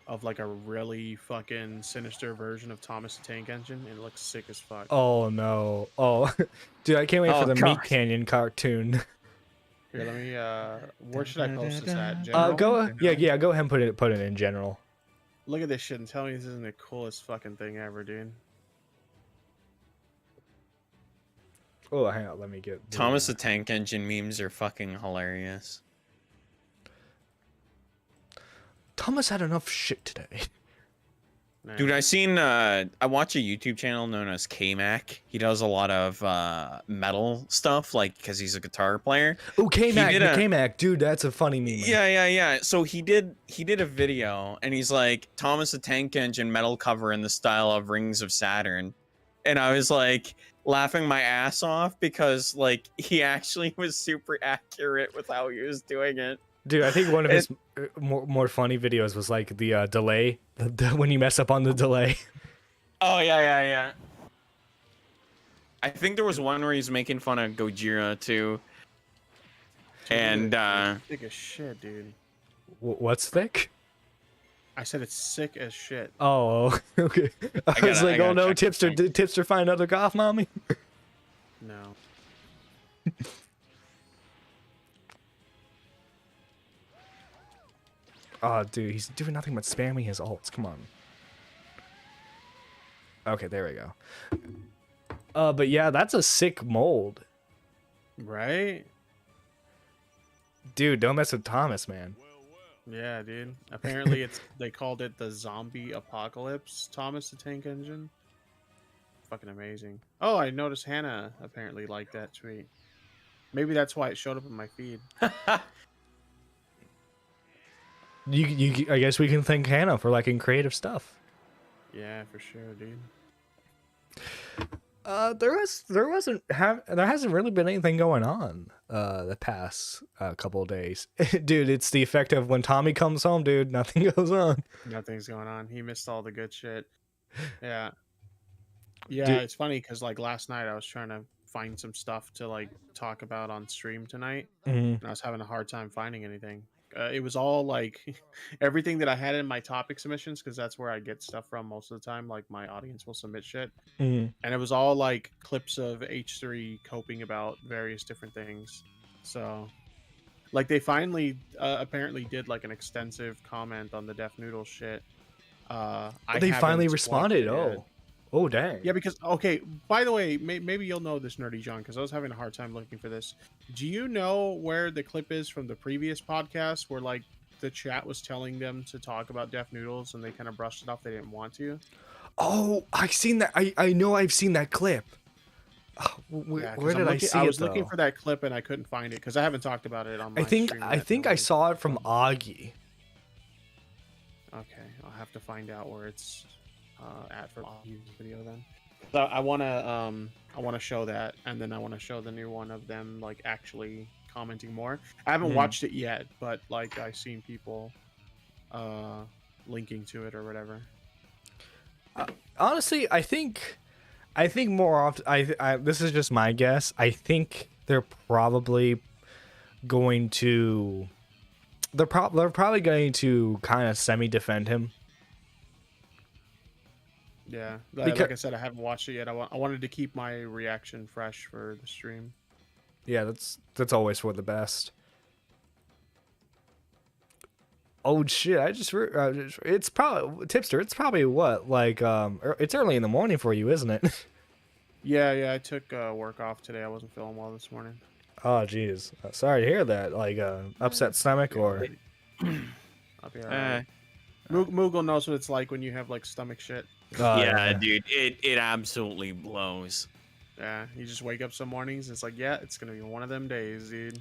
of like a really fucking sinister version of Thomas the Tank Engine, and it looks sick as fuck. Oh no! Oh, dude, I can't wait for Oh, the God. Meat Canyon cartoon. Here, let me. Where should I post this at? General? Go yeah, go ahead and put it in general. Look at this shit and tell me this isn't the coolest fucking thing ever, dude. Oh, hang on, let me get Thomas the Tank Engine memes are fucking hilarious. Thomas had enough shit today. Nah. Dude, I watch a YouTube channel known as K-Mac. He does a lot of metal stuff, like, because he's a guitar player. Oh, K-Mac, did a- K-Mac, dude, that's a funny meme. Yeah. So he did a video, and he's like, Thomas the Tank Engine metal cover in the style of Rings of Saturn. And I was like laughing my ass off because like he actually was super accurate with how he was doing it. Dude, I think one of his more funny videos was like the delay, when you mess up on the delay. Oh yeah. I think there was one where he's making fun of Gojira too. And thick as shit, dude. What's thick? I said it's sick as shit. Oh, okay. I was like, gotta oh no, check tipster, this did tipster find another goth mommy? No. Oh, dude, he's doing nothing but spamming his ults. Come on. Okay, there we go. But yeah, that's a sick mold. Right? Dude, don't mess with Thomas, man. Yeah, dude. Apparently they called it the zombie apocalypse Thomas the Tank Engine. Fucking amazing. Oh, I noticed Hannah apparently liked that tweet. Maybe that's why it showed up in my feed. You I guess we can thank Hannah for liking creative stuff. Yeah, for sure, dude. There hasn't really been anything going on the past couple of days. Dude, it's the effect of when Tommy comes home, dude, nothing goes on. Nothing's going on. He missed all the good shit. Yeah. Yeah, Dude. it's funny because like last night I was trying to find some stuff to like talk about on stream tonight, Mhm. and I was having a hard time finding anything. It was all like everything that I had in my topic submissions, because that's where I get stuff from most of the time. Like my audience will submit shit, Mhm. and it was all like clips of H3 coping about various different things. So, like they finally apparently did like an extensive comment on the Deaf Noodle shit. I They finally haven't responded. watched it yet. Oh, dang. Yeah, because okay. By the way, maybe you'll know this, Nerdy John, because I was having a hard time looking for this. Do you know where the clip is from the previous podcast, where like the chat was telling them to talk about deaf noodles and they kind of brushed it off. They didn't want to. Oh, I seen that. I know I've seen that clip. Oh, Yeah, 'cause where did I see it? I was looking though? for that clip and I couldn't find it because I haven't talked about it on my I think stream I yet, think no I one- saw it from Augie. Okay, I'll have to find out where it's at for the video then. So I wanna show that, and then I wanna show the new one of them like actually commenting more. I haven't Mhm. watched it yet, but like I've seen people linking to it or whatever. Honestly, I think more often. I this is just my guess. I think they're probably going to. They're probably going to kind of semi-defend him. Yeah, Because- like I said, I haven't watched it yet. I wanted to keep my reaction fresh for the stream. Yeah, that's always for the best. Oh shit! It's probably Tipster. It's probably what like it's early in the morning for you, isn't it? Yeah, I took work off today. I wasn't feeling well this morning. Oh jeez, sorry to hear that. Like upset stomach or. I'll be alright. Moogle knows what it's like when you have like stomach shit. Yeah, dude, it absolutely blows. Yeah, you just wake up some mornings. And it's like, yeah, it's gonna be one of them days, dude.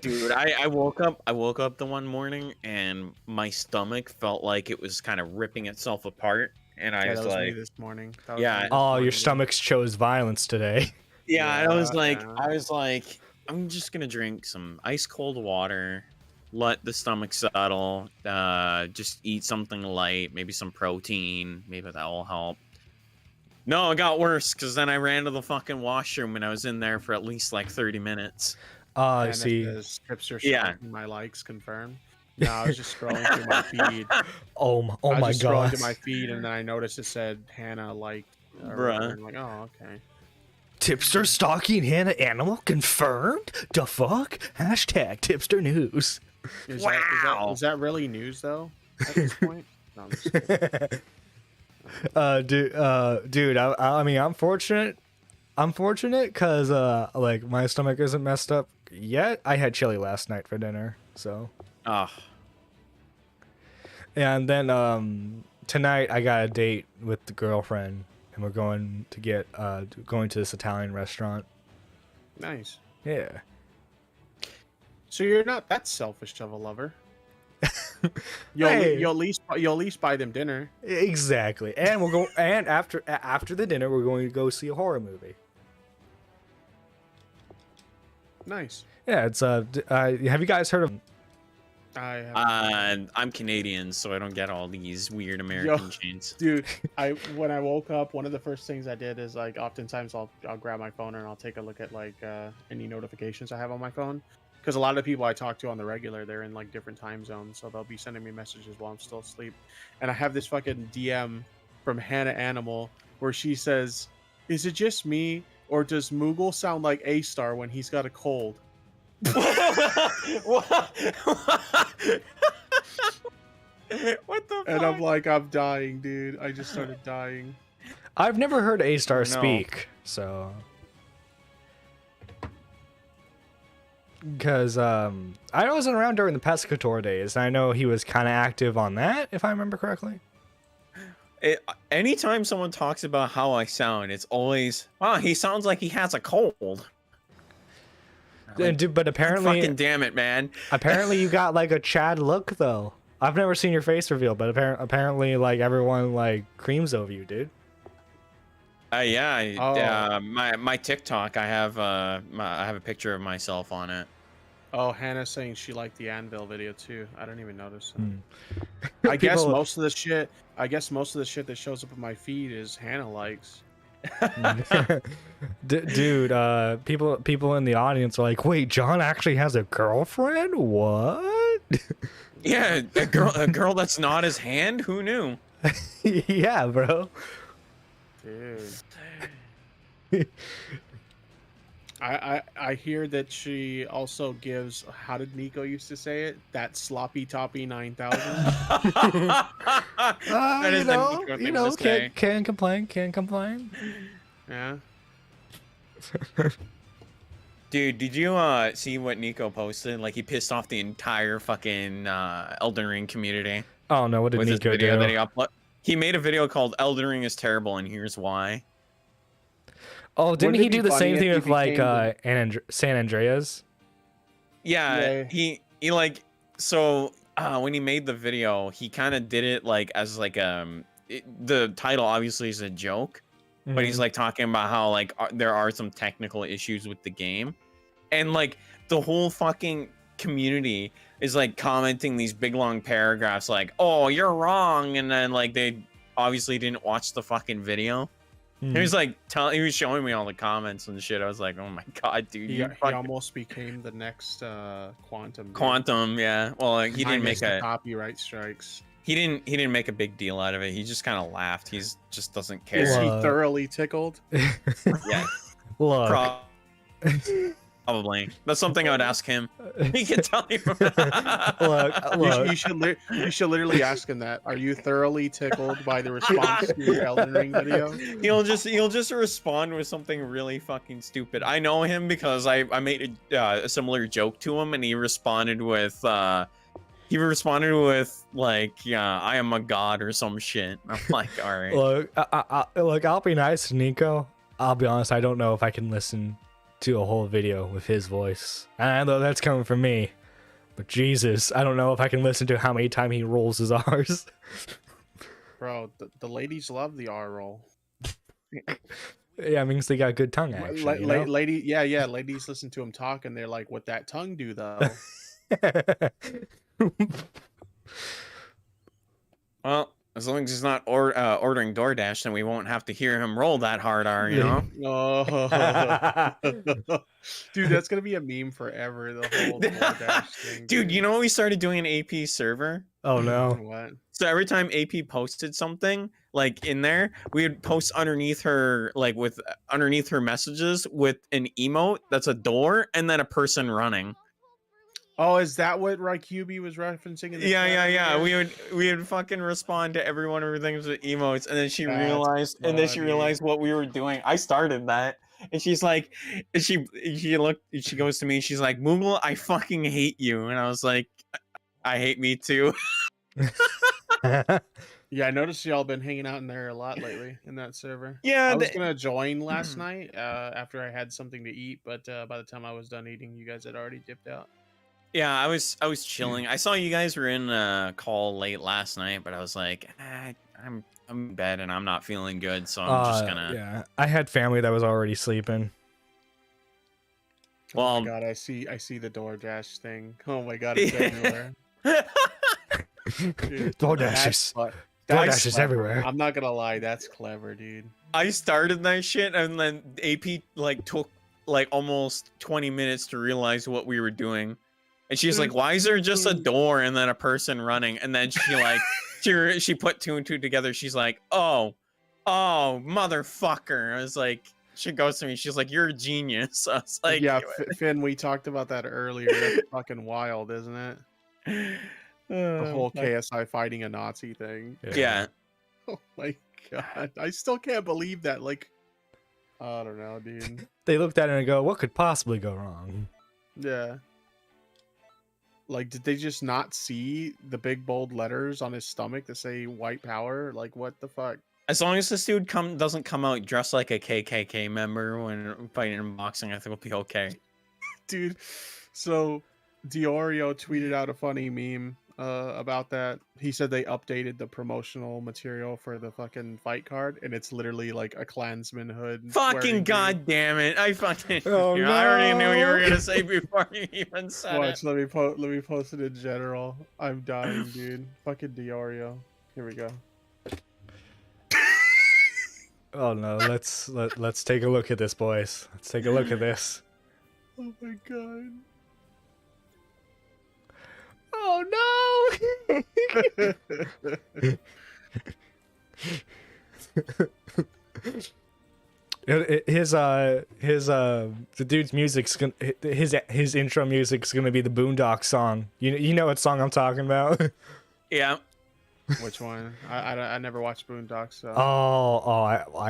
Dude, I woke up the one morning and my stomach felt like it was kind of ripping itself apart, and I Yeah, was that was me like, this morning. That was Yeah. me this Oh, morning, your dude. stomachs chose violence today. yeah, and Yeah. I was like, I'm just gonna drink some ice cold water, let the stomach settle, just eat something light, maybe some protein, maybe that will help. No, it got worse because then I ran to the fucking washroom and I was in there for at least like 30 minutes. I And it see. says, "Hipster Yeah. shot, my likes confirmed." No, I was just scrolling through my feed. Oh I my was just scrolling god. through my feed, and then I noticed it said Hannah liked. or Bruh. whatever, and I'm like, oh, okay. Tipster stalking Hannah Animal confirmed? The fuck? Hashtag Tipster News. Wow. Is that really news though? At this point? No, I'm just kidding. Dude, I mean, I'm fortunate. I'm fortunate because like my stomach isn't messed up yet. I had chili last night for dinner, so. Oh, And then tonight I got a date with the girlfriend, and we're going to get going to this Italian restaurant. Nice. Yeah. So you're not that selfish of a lover. You'll, Hey. you'll at least buy them dinner. Exactly. And we'll go. And after the dinner, we're going to go see a horror movie. Nice. Yeah, it's have you guys heard of? I have. I'm Canadian, so I don't get all these weird American chains. Dude, when I woke up, one of the first things I did is like oftentimes I'll grab my phone and I'll take a look at like any notifications I have on my phone, because a lot of the people I talk to on the regular, they're in like different time zones, so they'll be sending me messages while I'm still asleep. And I have this fucking DM from Hannah Animal where she says, "Is it just me or does Moogle sound like A-Star when he's got a cold?" What the And I'm like, I'm dying, dude. I just started dying. I've never heard A-Star No. speak, so. Because I wasn't around during the Pescator days. I know he was kind of active on that, if I remember correctly. Anytime someone talks about how I sound, it's always, wow, he sounds like he has a cold. Like, Dude, but apparently, fucking damn it, man. apparently you got like a Chad look though. I've never seen your face reveal, but apparently like everyone like creams over you, dude. Yeah, Oh. my TikTok, I have I have a picture of myself on it. Oh, Hannah's saying she liked the Anvil video too. I don't even notice. Hmm. I guess People- most of the shit. I guess most of the shit that shows up in my feed is Hannah likes. Dude, people in the audience are like, wait, John actually has a girlfriend? What? Yeah, a girl that's not his hand. Who knew? Yeah, bro. Dude. I hear that she also gives. How did Nico used to say it? That sloppy toppy 9000. That is the Nico thing to say. Can't complain, can't complain. Yeah. Dude, did you see what Nico posted? Like, he pissed off the entire fucking Elden Ring community Oh no, what did with his Nico video that do? he uploaded. He made a video called "Elden Ring is terrible and here's why." Oh, didn't Wouldn't he it be do the same funny thing if he with like became San Andreas? Yeah, Yeah. he like so when he made the video, he kind of did it like as like the title obviously is a joke, but he's Mhm. like talking about how like there are some technical issues with the game, and like the whole fucking community is like commenting these big long paragraphs like, "Oh, you're wrong," and then like they obviously didn't watch the fucking video. He was like he was showing me all the comments and shit. I was like, "Oh my god, dude, He, you he fucking almost became the next Quantum. dude. Quantum." Yeah, well, like, he didn't Minus make the a copyright strikes. he didn't make a big deal out of it. He just kind of laughed. He's just doesn't Is care. he Well, thoroughly tickled? Yeah, Look, probably. That's something I would ask him. He can tell you. look. You should literally ask him that. Are you thoroughly tickled by the response to your Elden Ring video? He'll just respond with something really fucking stupid. I know him because I made a similar joke to him, and he responded with like, "Yeah, I am a god" or some shit. I'm like, all right. Look, I'll be nice to Nico. I'll be honest, I don't know if I can listen to a whole video with his voice. I know that's coming from me. But Jesus, I don't know if I can listen to how many times he rolls his R's. Bro, the ladies love the R roll. Yeah, it means they got good tongue action. You know? Ladies listen to him talk and they're like, "What that tongue do though?" Well, as long as he's not ordering DoorDash, then we won't have to hear him roll that hard R, you know? Oh. Dude, that's gonna be a meme forever. The whole DoorDash thing. Dude, you know we started doing an AP server? Oh no. What? So every time AP posted something, like in there, we would post underneath her, like underneath her messages with an emote that's a door and then a person running. Oh, is that what Rykubi was referencing in the Yeah. chat earlier? We would fucking respond to every one of her things with emotes, and then she That's realized funny. what we were doing. I started that, and she's like, she goes to me, she's like, "Moogle, I fucking hate you," and I was like, "I hate me too." Yeah, I noticed y'all been hanging out in there a lot lately in that server. Yeah, I was gonna join last night after I had something to eat, but by the time I was done eating, you guys had already dipped out. yeah, I was chilling. I saw you guys were in a call late last night, but I was like, I'm in bed and I'm not feeling good, so I'm just gonna. Yeah, I had family that was already sleeping. Oh Well, my god, I see the DoorDash thing. Oh my god, it's everywhere. Dude, DoorDash is DoorDash is clever. everywhere. I'm not gonna lie, that's clever, dude. I started that shit, and then AP like took like almost 20 minutes to realize what we were doing, and she's like, "Why is there just a door and then a person running?" And then she like she put two and two together. She's like, "Oh, motherfucker!" I was like, she goes to me, she's like, "You're a genius." I was like, Yeah, Finn, we talked about that earlier. That's fucking wild, isn't it? The whole KSI fighting a Nazi thing. Yeah. Oh my god, I still can't believe that. Like, I don't know, dude. They looked at it and go, "What could possibly go wrong?" Yeah. Like, did they just not see the big bold letters on his stomach that say "white power"? Like, what the fuck? As long as this dude doesn't come out dressed like a KKK member when fighting in boxing, I think we'll be okay. Dude, so Diorio tweeted out a funny meme about that. He said they updated the promotional material for the fucking fight card, and it's literally like a Klansman hood. Fucking wearing dude. god damn it! I fucking Oh, I already knew you were no. gonna say before you even said Watch, it. let me post it in general. I'm dying, dude. Fucking Diorio. Here we go. Oh no, let's take a look at this, boys. Let's take a look at this. Oh my god. Oh no! The dude's music's gonna his intro music's gonna be the Boondock song. You know what song I'm talking about? Yeah. Which one? I never watched Boondocks, so.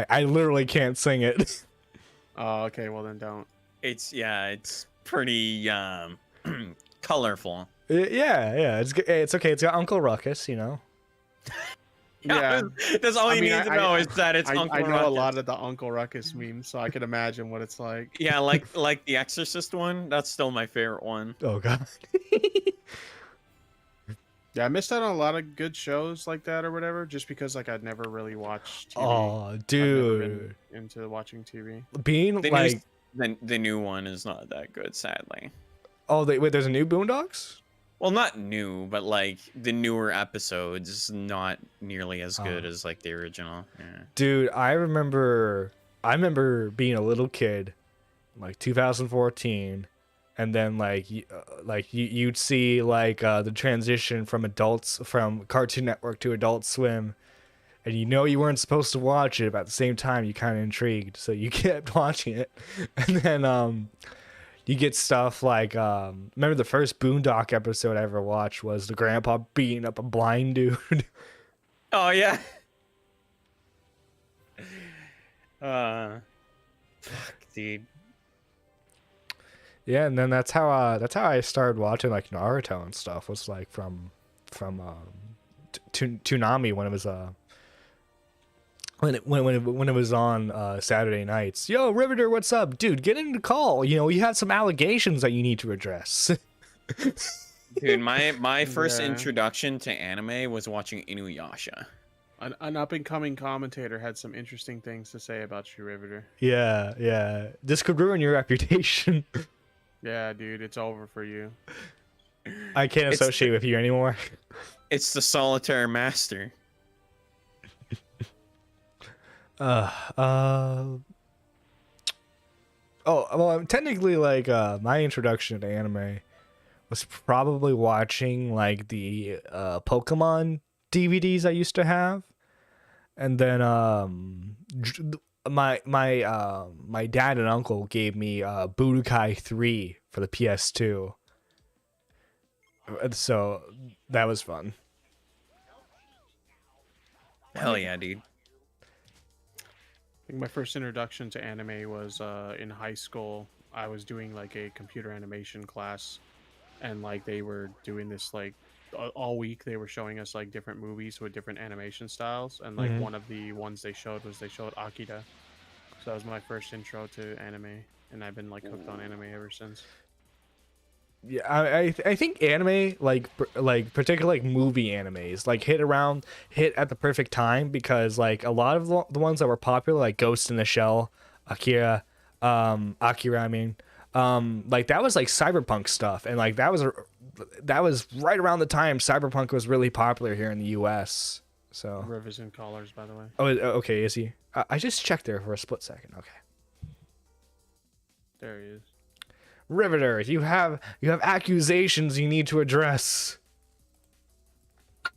I literally can't sing it. Oh, okay. Well then, don't. it's pretty colorful. Yeah. It's okay. It's got Uncle Ruckus, you know. Yeah. That's all I you mean, need to know is that it's Uncle I know Ruckus. a lot of the Uncle Ruckus memes, so I can imagine what it's like. Yeah, like the Exorcist one. That's still my favorite one. Oh god. Yeah, I missed out on a lot of good shows like that or whatever, just because like I'd never really watched TV. Oh, I've never dude. been into watching TV. Being The like, the new one is not that good, sadly. oh, wait, there's a new Boondocks? Well, not new, but like the newer episodes, not nearly as good as like the original. Yeah. Dude, I remember being a little kid, like 2014, and then you'd see like the transition from Cartoon Network to Adult Swim, and you know you weren't supposed to watch it, but at the same time you kind of intrigued, so you kept watching it, and then you get stuff like remember the first Boondock episode I ever watched was the grandpa beating up a blind dude. Oh yeah. Fuck, dude. Yeah, and then that's how I started watching like Naruto and stuff. Was like from Toonami when it was when it was on Saturday nights. Yo, Riveter, what's up, dude? Get in the call. You know, you have some allegations that you need to address. Dude, my first Yeah. introduction to anime was watching Inuyasha. An up and coming commentator had some interesting things to say about you, Riveter. Yeah. This could ruin your reputation. Yeah, dude, it's over for you. I can't It's associate with you anymore. It's the solitaire master. Oh, well, technically, like, my introduction to anime was probably watching, like, the Pokemon DVDs I used to have. And then, my dad and uncle gave me, Budokai 3 for the PS2. So, that was fun. Hell yeah, dude. I think my first introduction to anime was in high school. I was doing like a computer animation class, and like they were doing this like all week. They were showing us like different movies with different animation styles, and like one of the ones they showed Akira. So that was my first intro to anime, and I've been like hooked on anime ever since. Yeah, I think anime like particularly like movie animes like hit at the perfect time, because like a lot of the ones that were popular, like Ghost in the Shell, Akira I mean, like that was like cyberpunk stuff, and like that was right around the time cyberpunk was really popular here in the US. So Rivers and Collars, by the way. oh, okay, is he? I just checked there for a split second. Okay. There he is. Riveter, you have accusations you need to address.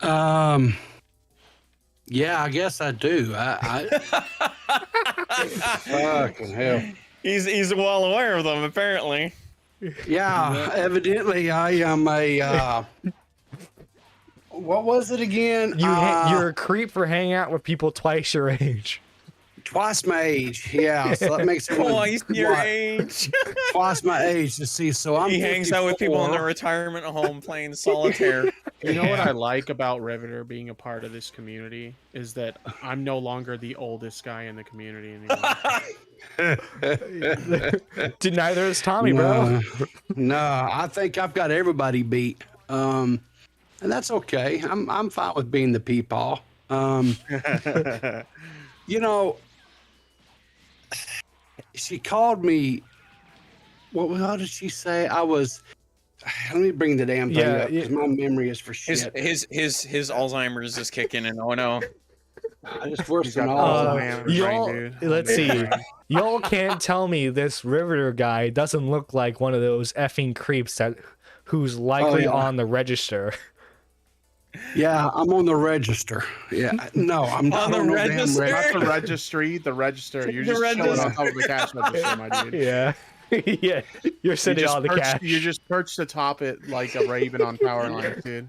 Yeah, I guess I do. I fucking hell. He's well aware of them, apparently. Yeah, evidently I am a. What was it again? You're a creep for hanging out with people twice your age. Twice my age. Yeah, so that makes it Twice your age. twice my age. To see, so I'm. He hangs out with people in the 54. retirement home playing solitaire. You know what I like about Riveter being a part of this community is that I'm no longer the oldest guy in the community anymore. Dude, neither is Tommy, bro. No, I think I've got everybody beat. And that's okay. I'm fine with being the peepaw. You know, she called me. How did she say? I was. Let me bring the damn thing up, because my memory is for shit. His Alzheimer's is kicking in. Oh no. It's worse than got all. Alzheimer's. Y'all, dude. let's see. Y'all can't tell me this Riveter guy doesn't look like one of those effing creeps who's likely yeah. on the register. Yeah, I'm on the register. Yeah, no, I'm not On the on the damn register? Not register. the registry, the register. You're The just chilling register. on top of the cash register, my dude. Yeah. Yeah. You're sitting on the cash. You just perched atop it like a raven on power lines, dude.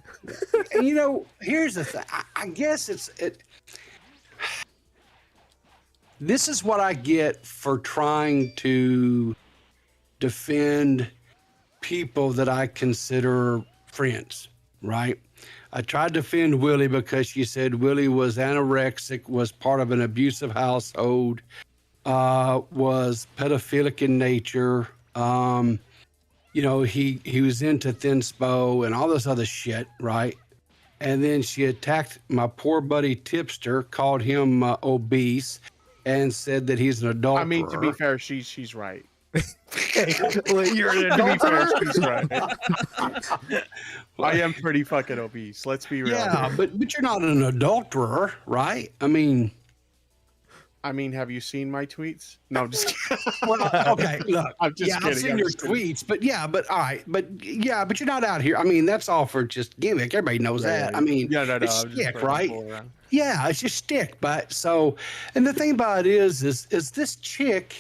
And you know, here's the thing. I guess it. This is what I get for trying to defend people that I consider friends, right? I tried to defend Willie because she said Willie was anorexic, was part of an abusive household, was pedophilic in nature. You know, he was into Thinspo and all this other shit, right? And then she attacked my poor buddy Tipster, called him obese, and said that he's an adulterer. I mean, to be fair, she's right. Well, you're an To be fair, adulterer. she's right. I am pretty fucking obese. Let's be real. Yeah, but you're not an adulterer, right? I mean, have you seen my tweets? No, I'm just kidding. well, okay, look, I'm just yeah, kidding. I've seen I'm your just kidding. tweets, but all right, but you're not out here. I mean, that's all for just gimmick. Everybody knows that. I mean, no, it's I'm just stick, playing right? bull around. Yeah, it's just stick. But so, and the thing about it is this chick,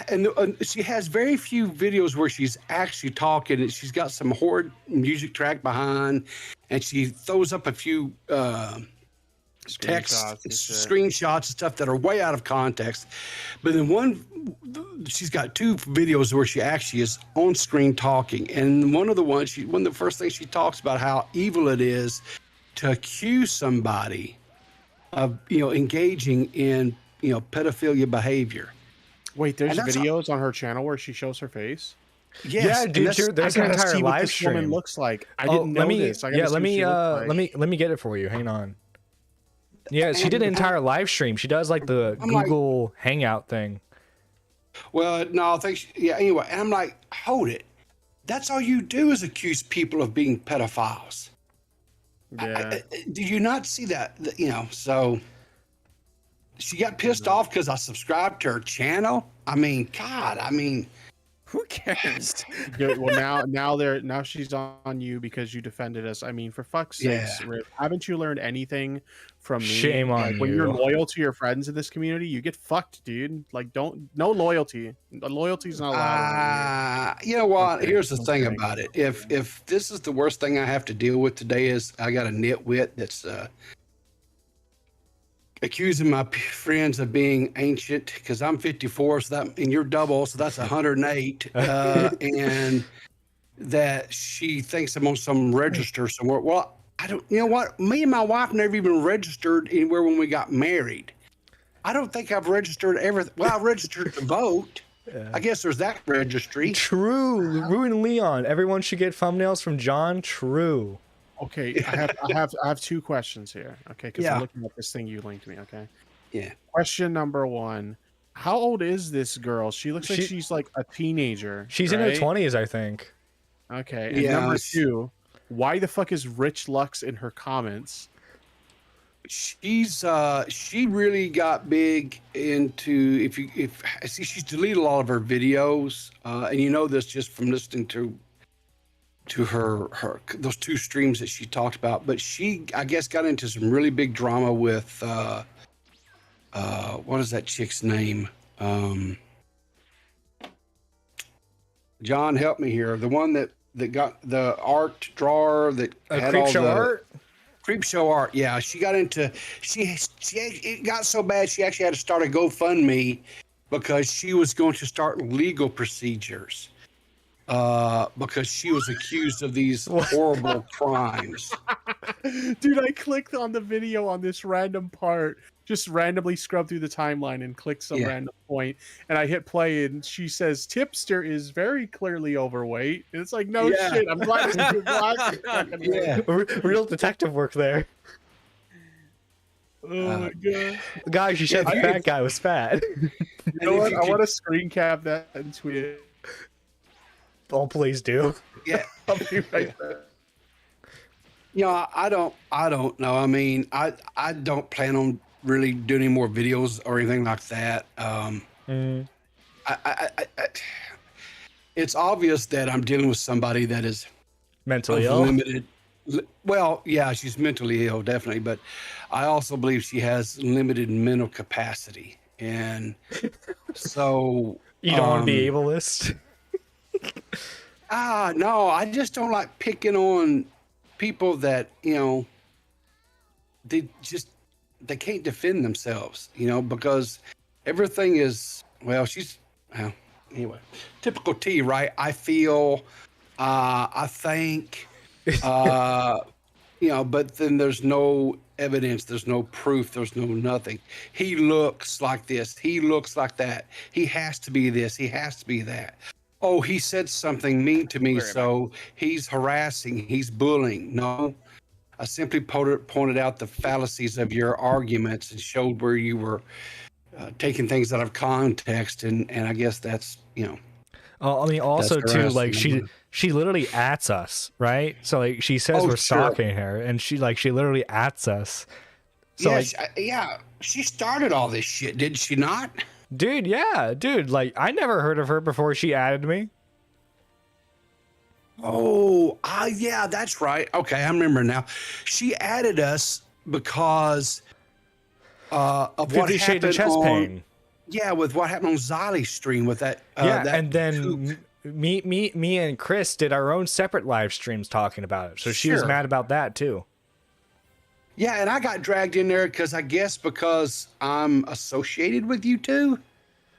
and she has very few videos where she's actually talking, and she's got some horrid music track behind, and she throws up a few text screenshots and stuff that are way out of context. But then she's got 2 videos where she actually is on screen talking, and one of the first things she talks about how evil it is to accuse somebody of engaging in pedophilia behavior. Wait, there's videos on her channel where she shows her face? Yes, Yeah, dude, there's an I gotta entire see what live this woman stream. looks like. I didn't know this. I gotta see let what she looks like. me get it for you. Hang on. Yeah, she did an entire live stream. She does like the Google Hangout thing. Well, no, I think anyway, and I'm like, hold it. That's all you do is accuse people of being pedophiles. Yeah. Do you not see that? So she got pissed off because I subscribed to her channel. I mean, God, Who cares? Good. Well, now she's on you because you defended us. I mean, for fuck's sakes, Yeah. Rip, haven't you learned anything from me? Shame on Like, when you. you're loyal to your friends in this community, you get fucked, dude. Like, no loyalty. Loyalty's not allowed. you know what? Okay, Here's the thing okay. about it. If this is the worst thing I have to deal with today is I got a nitwit that's accusing my friends of being ancient because I'm 54, and you're double, so that's 108, and that she thinks I'm on some register somewhere. Well, I don't. You know what? Me and my wife never even registered anywhere when we got married. I don't think I've registered everything. Well, I registered to vote. I guess there's that registry. True. Ruin Leon. Everyone should get thumbnails from John. True. Okay, I have 2 questions here. Okay, because Yeah. I'm looking at this thing you linked me. Okay. Yeah. Question number 1: how old is this girl? She looks like she's like a teenager. She's in her right? 20s, I think. Okay. And Yeah, number she- 2: why the fuck is Rich Lux in her comments? She really got big into if I see she's deleted a lot of her videos, and you know this just from listening to her those 2 streams that she talked about. But she, I guess, got into some really big drama with what is that chick's name? John, help me here. The one that got the art drawer that had all Creepshow the art? Creepshow art. Yeah, she got into it got so bad she actually had to start a GoFundMe because she was going to start legal procedures because she was accused of these horrible crimes. Dude, I clicked on the video on this random part, just randomly scrubbed through the timeline and clicked some random point, and I hit play, and she says Tipster is very clearly overweight. And it's like, no shit, I'm glad it's too black. Yeah. Real detective work there. Oh my god. Guys, you said the fat guy was fat. You know what? I want to screen cap that and tweet it. Oh, please do. Yeah. I'll be right back. You know, I don't know. I mean, I don't plan on really doing any more videos or anything like that. It's obvious that I'm dealing with somebody that is Mentally of ill. limited. Well, yeah, she's mentally ill, definitely, but I also believe she has limited mental capacity, and so You don't want to be ableist. no, I just don't like picking on people that they can't defend themselves, because everything is anyway, typical T, right? I feel, I think, you know, but then there's no evidence, there's no proof, there's no nothing. He looks like this, he looks like that. He has to be this, he has to be that. Oh, he said something mean to me, so he's harassing, he's bullying. No, I simply pointed out the fallacies of your arguments and showed where you were taking things out of context, and I guess that's, you know. I mean, also too, like harassing. she literally ats us, right? So like she says Oh, we're sure. stalking her, and she literally ats us. So Yeah, like, yeah, she started all this shit, did she not? dude, yeah, dude, like I never heard of her before she added me. Oh, yeah, that's right. Okay, I remember now. She added us because of what 50 Shades of happened Chest on, Pain. yeah, with what happened on Xali's stream with that. Yeah, that and then kook. me and Chris did our own separate live streams talking about it. So she was Sure. mad about that too. Yeah, and I got dragged in there because I guess because I'm associated with you two.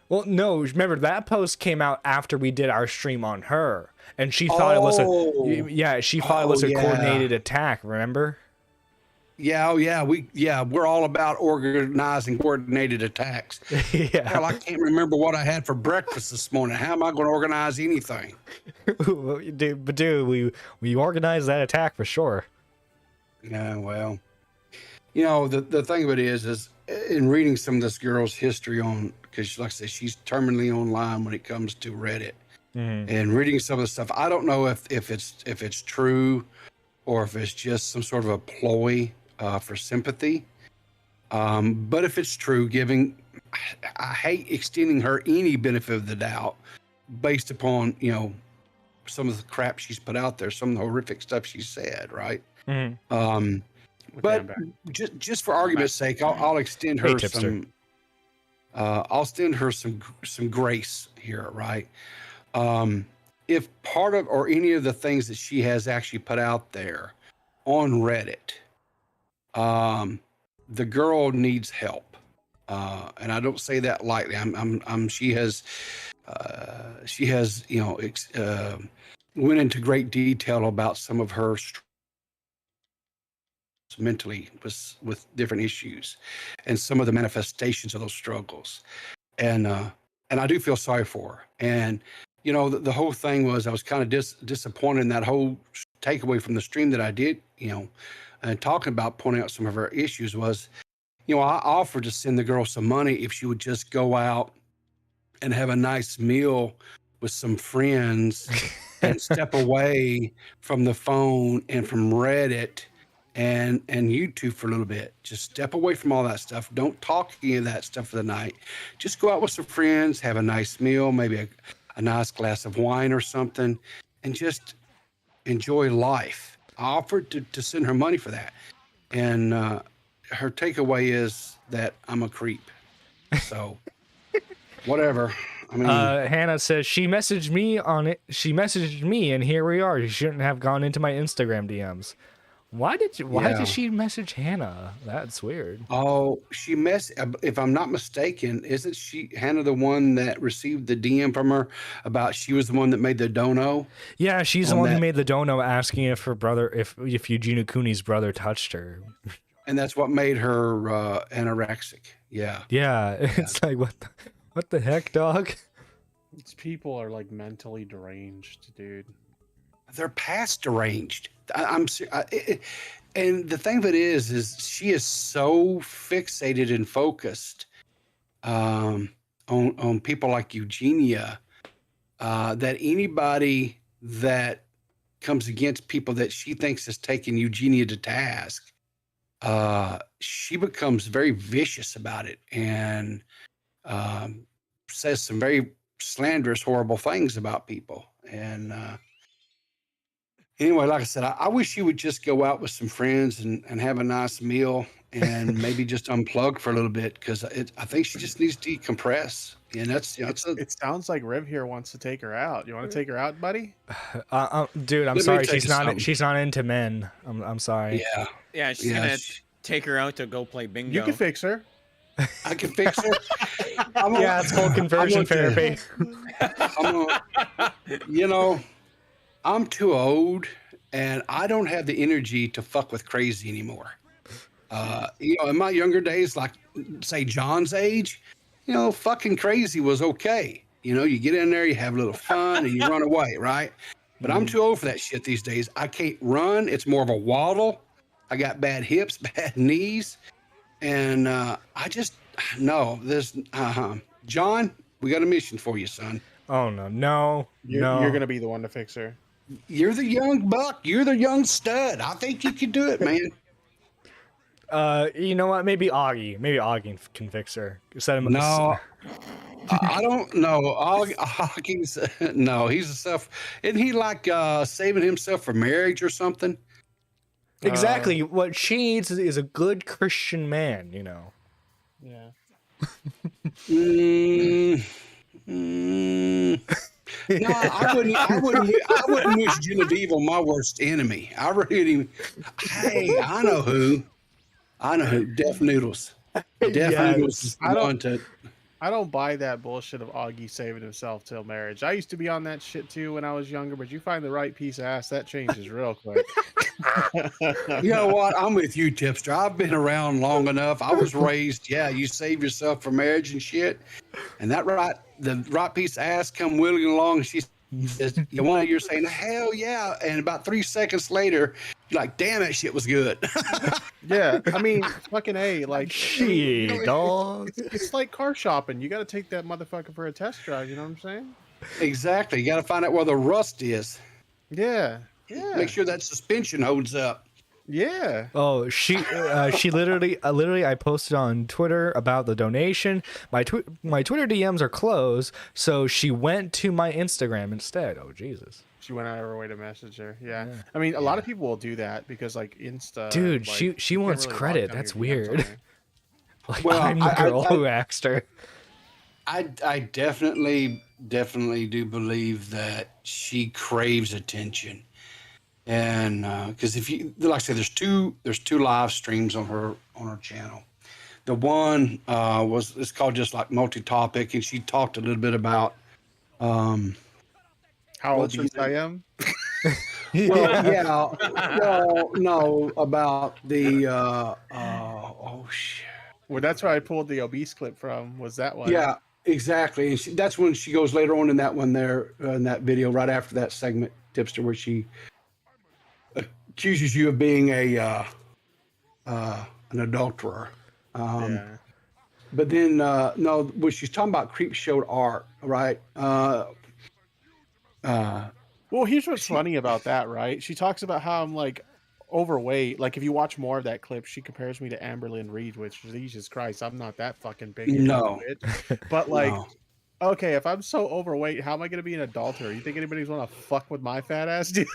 Well, no, remember that post came out after we did our stream on her, and she thought it was Oh. a she thought it was Oh, a yeah. coordinated attack. Remember? Yeah, oh yeah, we're all about organizing coordinated attacks. Yeah. Hell, I can't remember what I had for breakfast this morning. How am I going to organize anything? Dude, we organized that attack for sure. Yeah, well, you know, the thing of it is in reading some of this girl's history on, because like I said, she's terminally online when it comes to Reddit, and reading some of the stuff, I don't know if it's true or if it's just some sort of a ploy for sympathy. But if it's true, I hate extending her any benefit of the doubt based upon, you know, some of the crap she's put out there, some of the horrific stuff she said, right? But just for argument's sake, I'll extend her tipster. some. I'll extend her some grace here, right? If part of or any of the things that she has actually put out there on Reddit, the girl needs help, and I don't say that lightly. She has, you know, went into great detail about some of her mentally with different issues and some of the manifestations of those struggles, and I do feel sorry for her. And you know, the whole thing was I was kind of disappointed in that whole takeaway from the stream that I did, you know, and talking about pointing out some of her issues was, you know, I offered to send the girl some money if she would just go out and have a nice meal with some friends and step away from the phone and from Reddit and YouTube for a little bit. Just step away from all that stuff. Don't talk any of that stuff for the night. Just go out with some friends, have a nice meal, maybe a nice glass of wine or something, and just enjoy life. I offered to send her money for that. And her takeaway is that I'm a creep. So, whatever. I mean, Hannah says she messaged me on it. She messaged me, and here we are. She shouldn't have gone into my Instagram DMs. Why did she message Hannah? That's weird. oh, if I'm not mistaken, isn't Hannah the one that received the DM from her about she was the one that made the dono? Yeah, she's the On one who that- made the dono asking if her brother, if Eugene Kuni's brother touched her. And that's what made her anorexic. Yeah. Yeah, it's like what the heck, dog? These people are like mentally deranged, dude. They're past deranged. And the thing of it is she is so fixated and focused on people like Eugenia that anybody that comes against people that she thinks is taking Eugenia to task, she becomes very vicious about it and says some very slanderous, horrible things about people. And anyway, like I said, I wish you would just go out with some friends and have a nice meal and maybe just unplug for a little bit, because I think she just needs to decompress. And that's, you know, It sounds like Riv here wants to take her out. You want to take her out, buddy? Dude, I'm Let me sorry. tell She's you not. something. She's not into men. I'm sorry. yeah, Yeah, she's yeah, gonna take her out to go play bingo. You can fix her. I can fix her. Yeah, it's called conversion therapy. You know, I'm too old, and I don't have the energy to fuck with crazy anymore. You know, in my younger days, like say John's age, you know, fucking crazy was okay. You know, you get in there, you have a little fun, and you run away, right? But I'm too old for that shit these days. I can't run. It's more of a waddle. I got bad hips, bad knees, and I just no. There's John, we got a mission for you, son. Oh no. You're gonna be the one to fix her. You're the young buck. You're the young stud. I think you can do it, man. You know what? Maybe Augie. Maybe Augie can fix her. Set him. No, I don't know. Augie's no. He's a self. Isn't he like saving himself for marriage or something? Exactly. What she needs is a good Christian man. You know. Yeah. No, I wouldn't wish Genevieve on my worst enemy. I really. Hey, I know who. Deaf Noodles. Noodles is the one to. I don't buy that bullshit of Augie saving himself till marriage. I used to be on that shit too when I was younger, but you find the right piece of ass, that changes real quick. You know what? I'm with you, Tipster. I've been around long enough. I was raised, you save yourself for marriage and shit. And the right piece of ass come wheeling along, and she says, you're saying, hell yeah. And about 3 seconds later, you're like, damn, that shit was good. Yeah, I mean, fucking A, like, Shit, dog. It's like car shopping. You got to take that motherfucker for a test drive. You know what I'm saying? Exactly. You got to find out where the rust is. Yeah. Make sure that suspension holds up. Yeah. Oh, she literally, I posted on Twitter about the donation. My Twitter DMs are closed, so she went to my Instagram instead. Oh, Jesus. She went out of her way to message her. Yeah. I mean, a lot of people will do that because, like, Insta. Dude, like, she wants really credit. lock down That's your DMs on weird. there. Like, Well, I'm the girl who asked her. I definitely do believe that she craves attention. And because if you like I say, there's two live streams on her channel. The one it's called just like multi-topic, and she talked a little bit about How What's her obese I name? am. no, about the oh shit. Well, that's where I pulled the obese clip from. Was that one? Yeah, exactly. And that's when she goes later on in that one there in that video right after that segment, Tipster, where she accuses you of being an adulterer. Yeah. But then no, when she's talking about creep showed art, right? Well, here's what's funny about that, right? She talks about how I'm like overweight. Like if you watch more of that clip, she compares me to Amberlynn Reed, which Jesus Christ, I'm not that fucking big. No. But like, No. okay, if I'm so overweight, how am I gonna be an adulterer? You think anybody's gonna fuck with my fat ass, dude?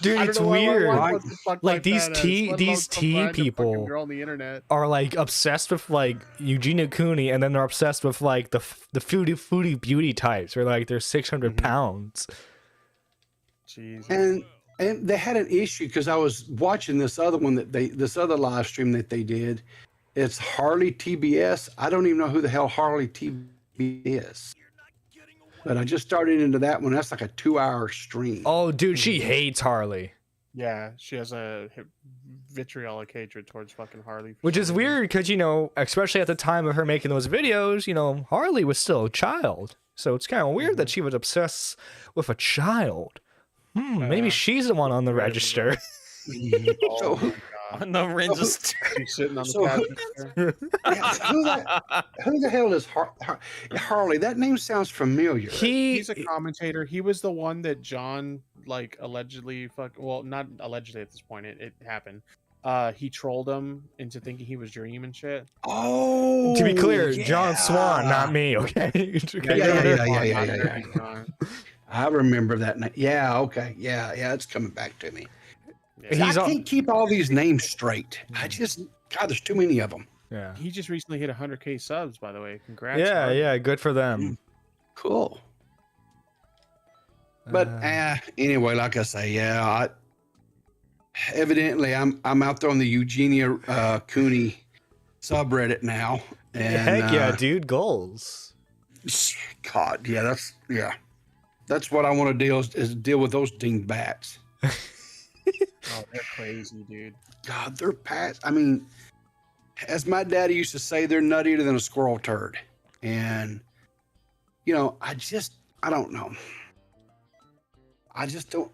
Dude, I don't it's know why weird. anyone wants to fuck my Like these fat ass, tea let alone these some tea random fucking people girl on the internet. are like obsessed with like Eugenia Cooney, and then they're obsessed with like the foodie beauty types, where like they're 600 pounds. Jesus. And they had an issue because I was watching this other one this other live stream that they did. It's Harley TBS. I don't even know who the hell Harley TBS is. But I just started into that one. That's like a 2-hour stream. Oh, dude, she hates Harley, Yeah, she has a vitriolic hatred towards fucking Harley. which is weird because, you know, especially at the time of her making those videos, you know, Harley was still a child. So it's kind of weird that she was obsessed with a child. Maybe she's the one on the register. Oh my God. On the register. She's sitting on the So- passenger. Yeah, who the hell is Harley? That name sounds familiar. He's a commentator. He was the one that John like allegedly well, not allegedly at this point. It happened. He trolled him into thinking he was Dream and shit. Oh, To be clear, yeah. John Swan, not me, okay? Yeah. I remember that name. Yeah, okay. Yeah, it's coming back to me. He's I on- can't keep all these names straight. God, there's too many of them. Yeah. He just recently hit 100K subs, by the way. Congrats. Yeah, Harley. yeah, good for them. Cool. But anyway, like I say, evidently I'm out there on the Eugenia Cooney subreddit now. And Heck yeah, dude, goals. God, yeah, that's what I want to deal is deal with those dingbats. Oh, they're crazy, dude. God, they're past. I mean, as my daddy used to say, they're nuttier than a squirrel turd. And, you know, I don't know. I just don't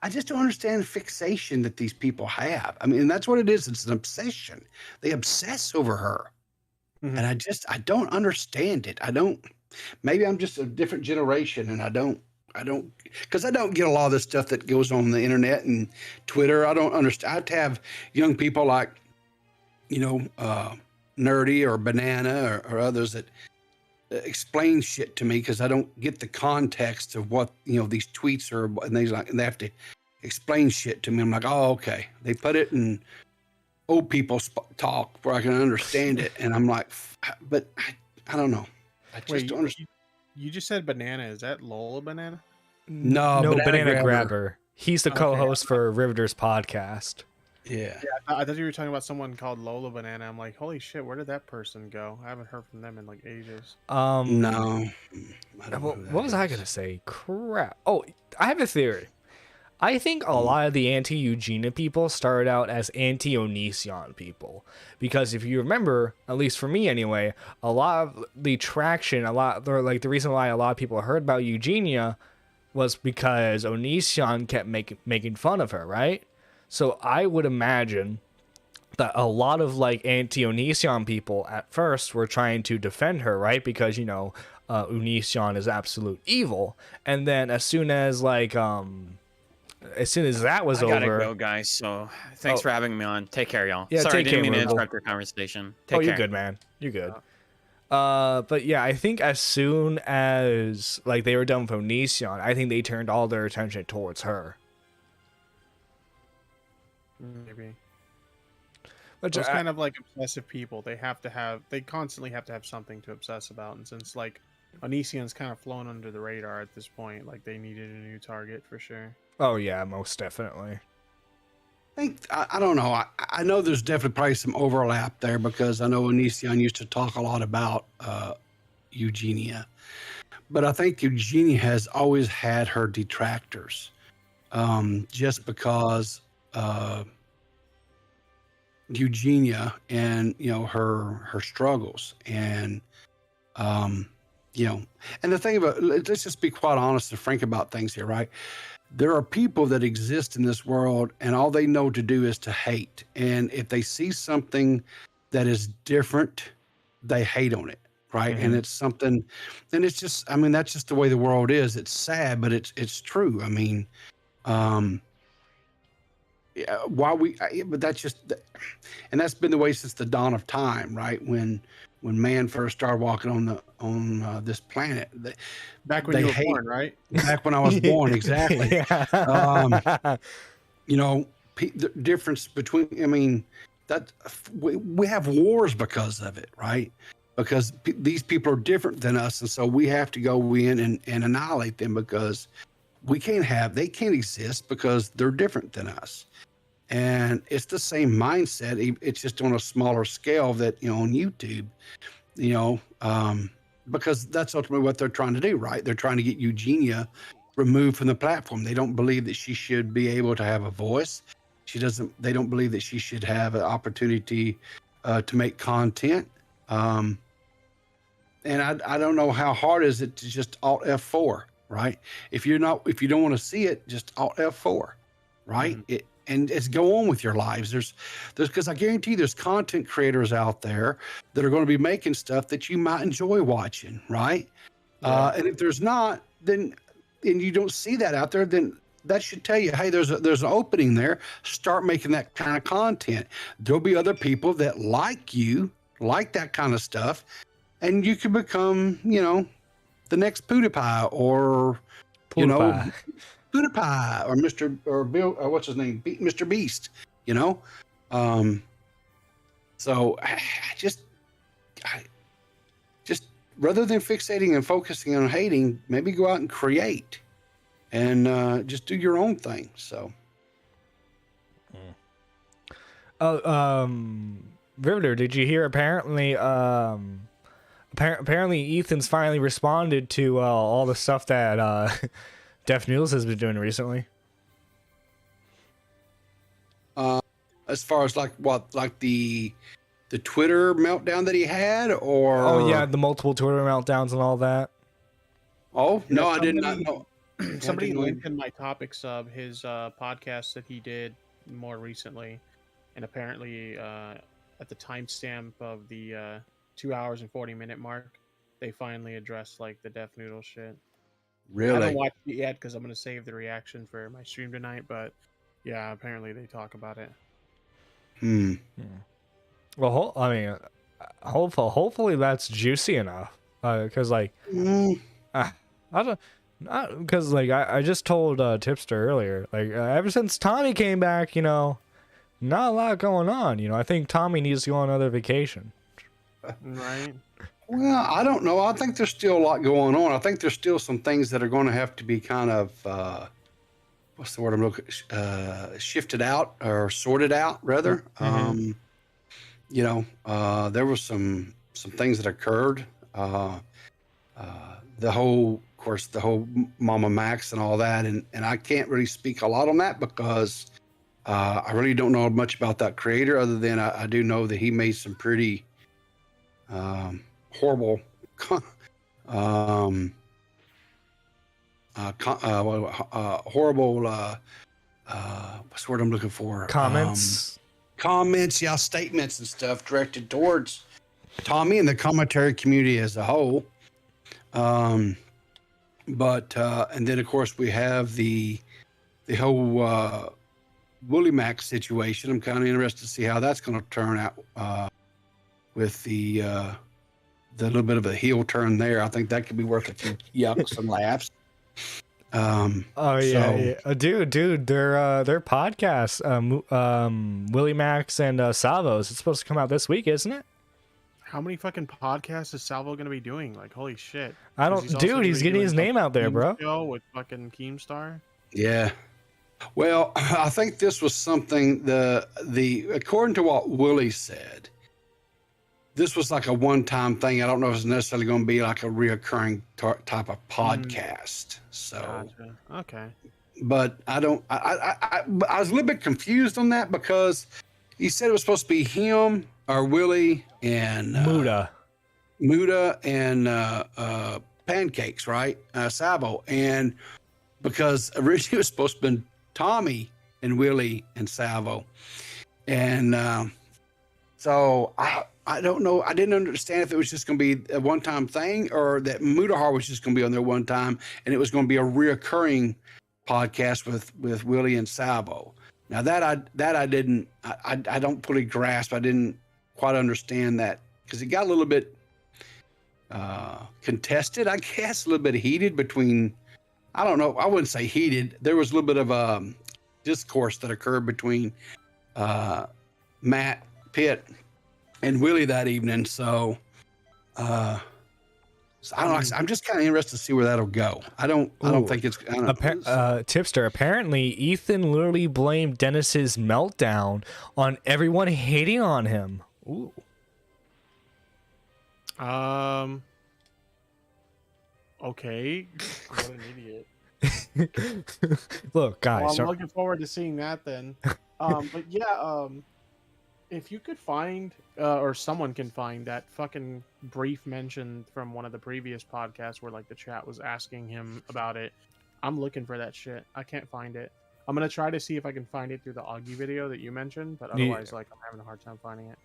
understand the fixation that these people have. I mean, that's what it is. It's an obsession. They obsess over her. Mhm. And I don't understand it. Maybe I'm just a different generation and I don't, because I don't get a lot of the stuff that goes on the internet and Twitter. I don't understand. I have to have young people like, you know, Nerdy or Banana or others that explain shit to me because I don't get the context of what, you know, these tweets are, and they have to explain shit to me. I'm like, oh, okay. They put it in old people talk where I can understand it. And I'm like, but I don't know. I just don't understand. You just said Banana. Is that Lola Banana? No, no, Banana Banana Grabber. Grabber. He's the Okay. co-host for Riveter's podcast. Yeah. I thought you were talking about someone called Lola Banana. I'm like, holy shit, where did that person go? I haven't heard from them in like ages. No. I don't know What, who that what was I is. gonna say? Crap. Oh, I have a theory. I think a lot of the anti-Eugenia people started out as anti-Onision people. Because if you remember, at least for me anyway, a lot of the traction, the reason why a lot of people heard about Eugenia was because Onision kept making fun of her, right? So I would imagine that a lot of like anti-Onision people at first were trying to defend her, right? Because, you know, Onision is absolute evil. And then as soon as that was I gotta over. go, guys. So thanks Oh. for having me on. Take care, y'all. Yeah, Sorry, take I didn't care, mean to Ruben. interrupt your conversation. Take Oh, you're care. good, man. You're good. But yeah, I think as soon as like they were done with Onision, I think they turned all their attention towards her. Maybe. Which Those kind of like obsessive people, they constantly have to have something to obsess about. And since like Onision's kind of flown under the radar at this point, like they needed a new target for sure. oh yeah, most definitely. I don't know. I know there's definitely probably some overlap there because I know Onision used to talk a lot about Eugenia. But I think Eugenia has always had her detractors just because Eugenia and, you know, her struggles. And, you know, and the thing about, let's just be quite honest and frank about things here, right? There are people that exist in this world and all they know to do is to hate. And if they see something that is different, they hate on it. Right. And it's something, and it's just, I mean, that's just the way the world is. It's sad, but it's true. I mean, yeah, but that's just, and that's been the way since the dawn of time, right? When man first started walking on this planet. Back when you were born, right? Back when I was born, exactly. Yeah. You know, the difference between, I mean, that we have wars because of it, right? Because these people are different than us. And so we have to go in and annihilate them because they can't exist because they're different than us. And it's the same mindset. It's just on a smaller scale that, you know, on YouTube, you know, because that's ultimately what they're trying to do, right? They're trying to get Eugenia removed from the platform. They don't believe that she should be able to have a voice. They don't believe that she should have an opportunity to make content. And I don't know how hard is it to just Alt F4, right? If you don't want to see it, just Alt F4, right? And it's go on with your lives. There's because I guarantee there's content creators out there that are going to be making stuff that you might enjoy watching, right? Yeah. And if there's not, then and you don't see that out there, then that should tell you, hey, there's an opening there. Start making that kind of content. There'll be other people that like that kind of stuff, and you can become, you know, the next PewDiePie or you know. PewDiePie or Mr. or Bill or what's his name, Mr. Beast, you know. So I just rather than fixating and focusing on hating, maybe go out and create and just do your own thing. So Riveter, did you hear? Apparently, apparently, Ethan's finally responded to all the stuff that Def Noodles has been doing recently. As far as like the Twitter meltdown that he had, or Oh yeah, the multiple Twitter meltdowns and all that. Oh Yeah, no, I did not know. Somebody didn't know. linked in my topic sub his podcast that he did more recently, and apparently at the timestamp of the 2 hours and 40-minute mark, they finally addressed like the Death Noodle shit. I haven't Really? watched it yet because I'm gonna save the reaction for my stream tonight, but yeah, apparently they talk about it. Well, I mean, hopefully that's juicy enough. Because like, I don't. Because like I just told Tipster earlier, like ever since Tommy came back, you know, not a lot going on. You know, I think Tommy needs to go on another vacation. Right. Well, I don't know. I think there's still a lot going on. I think there's still some things that are going to have to be kind of what's the word I'm looking shifted out or sorted out rather. You know, there was some things that occurred. The whole, of course, the whole Mama Max and all that, and I can't really speak a lot on that because I really don't know much about that creator other than I do know that he made some pretty horrible horrible what's the word I'm looking for? Comments, yeah, statements and stuff directed towards Tommy and the commentary community as a whole. But and then of course we have the whole Willie Max situation. I'm kind of interested to see how that's going to turn out with the little bit of a heel turn there. I think that could be worth a few yucks and laughs. Dude, their podcast, Willie Max and Salvo's, it's supposed to come out this week, isn't it? How many fucking podcasts is Salvo gonna be doing? Like, holy shit! I don't, he's getting his name out there, bro. Show with fucking Keemstar. Yeah. Well, I think this was something the according to what Willie said, this was like a one-time thing. I don't know if it's necessarily going to be like a reoccurring type of podcast. So, Gotcha. Okay. But I was a little bit confused on that because he said it was supposed to be him or Willie and Muda and Pancakes, right? Sabo, and because originally it was supposed to be Tommy and Willie and Salvo. And so I don't know. I didn't understand if it was just going to be a one-time thing or that Mudahar was just going to be on there one time and it was going to be a reoccurring podcast with Willie and Salvo. Now that I didn't, I don't fully grasp. I didn't quite understand that because it got a little bit contested, I guess, a little bit heated between, I don't know. I wouldn't say heated. There was a little bit of discourse that occurred between Matt Pitt and Willie that evening. So, I don't know. I'm just kind of interested to see where that'll go. I don't think it's. Tipster. Apparently, Ethan literally blamed Dennis's meltdown on everyone hating on him. Ooh. Okay. What an idiot. Look, guys. Well, I'm looking forward to seeing that then. But yeah, if you could find, or someone can find that fucking brief mention from one of the previous podcasts where like the chat was asking him about it, I'm looking for that shit. I can't find it. I'm gonna try to see if I can find it through the Augie video that you mentioned, but otherwise, like, I'm having a hard time finding it.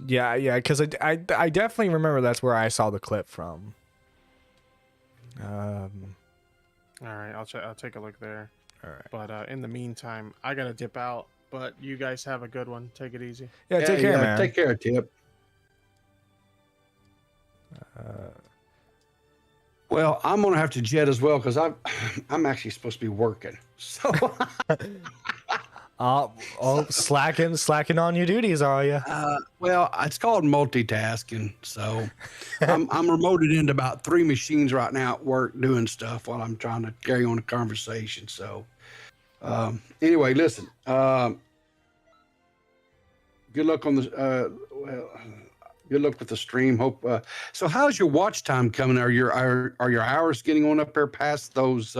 Yeah, because I definitely remember that's where I saw the clip from. All right, I'll take a look there. All right. But in the meantime, I gotta dip out. But you guys have a good one. Take it easy. Yeah, take care, man. Take care, Tip. Well, I'm gonna have to jet as well because I'm actually supposed to be working. So, slacking on your duties, are you? well, it's called multitasking. So, I'm remoted into about 3 machines right now at work doing stuff while I'm trying to carry on a conversation. So, anyway, listen. Good luck on the well. Good luck with the stream. Hope. So, how's your watch time coming? Are your hours getting on up there past those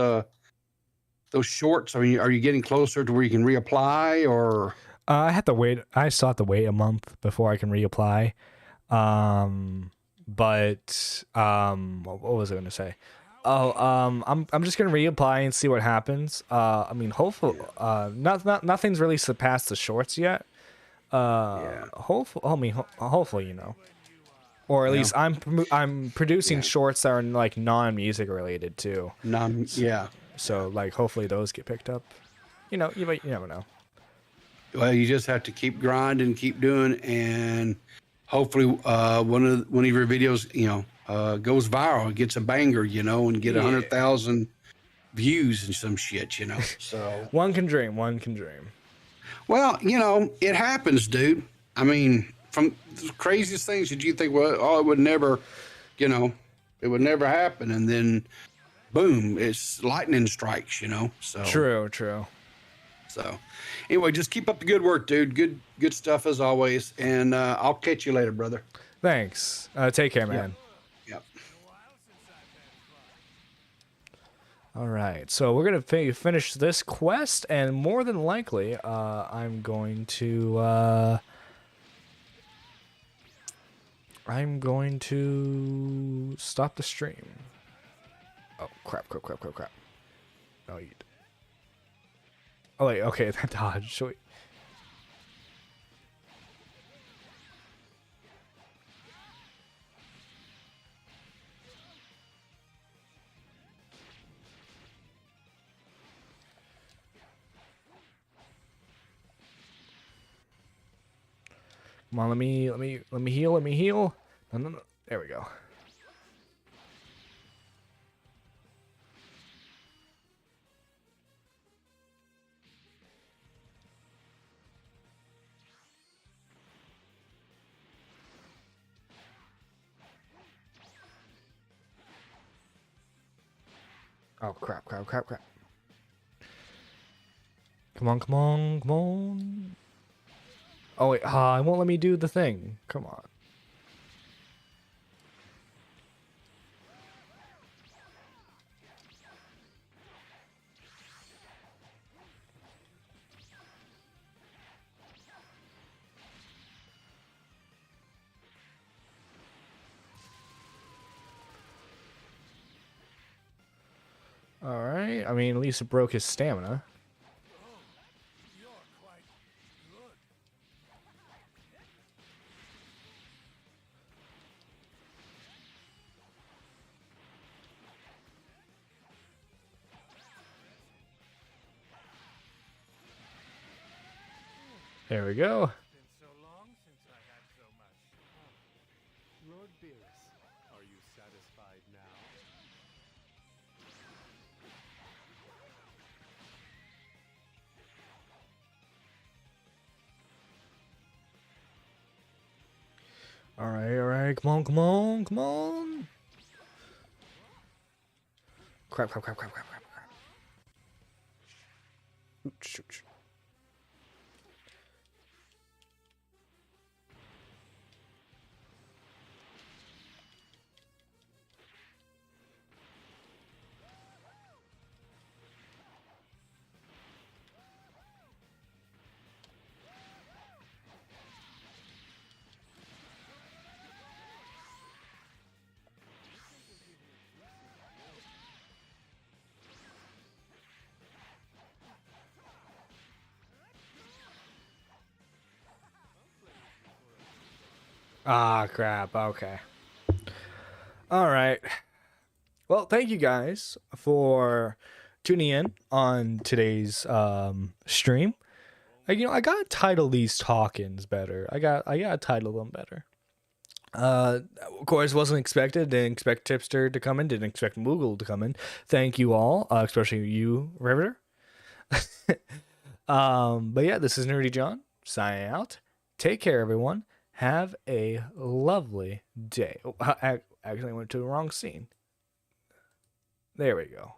shorts? Are you getting closer to where you can reapply or? I had to wait. I still have to wait a month before I can reapply. But what was I gonna say? Oh, I'm just gonna reapply and see what happens. I mean, hopefully, nothing's really surpassed the shorts yet. Hopefully, you know, or at least I'm producing shorts that are like non-music related too. Yeah. So like, hopefully those get picked up. You know, you never know. Well, you just have to keep grinding, keep doing, and hopefully, one of your videos, goes viral, gets a banger, and get 100,000 views and some shit, So One can dream. One can dream. well, it happens, dude. I mean, from the craziest things that you think, well, oh, it would never, it would never happen, and then, boom, it's lightning strikes, So True. So, anyway, just keep up the good work, dude. Good stuff as always, and I'll catch you later, brother. Thanks. Take care, man. Yep. All right, so we're gonna finish this quest, and more than likely, I'm going to stop the stream. Oh crap! Oh, oh wait, okay, that dodge. Sweet. Come on, let me heal. No. There we go. Oh crap. Come on. Oh wait, it won't let me do the thing. Come on. Alright, I mean, at least it broke his stamina. There we go. Been so long since I had so much. Lord Beerus, are you satisfied now? Alright, come on. Crap. Shoot. Ah, crap. Okay. All right. Well, thank you guys for tuning in on today's stream. I gotta title these talk-ins better. I gotta title them better. Of course, wasn't expected. Didn't expect Tipster to come in. Didn't expect Moogle to come in. Thank you all, especially you, Riveter. But yeah, this is Nerdy John signing out. Take care, everyone. Have a lovely day. Oh, I actually went to the wrong scene. There we go.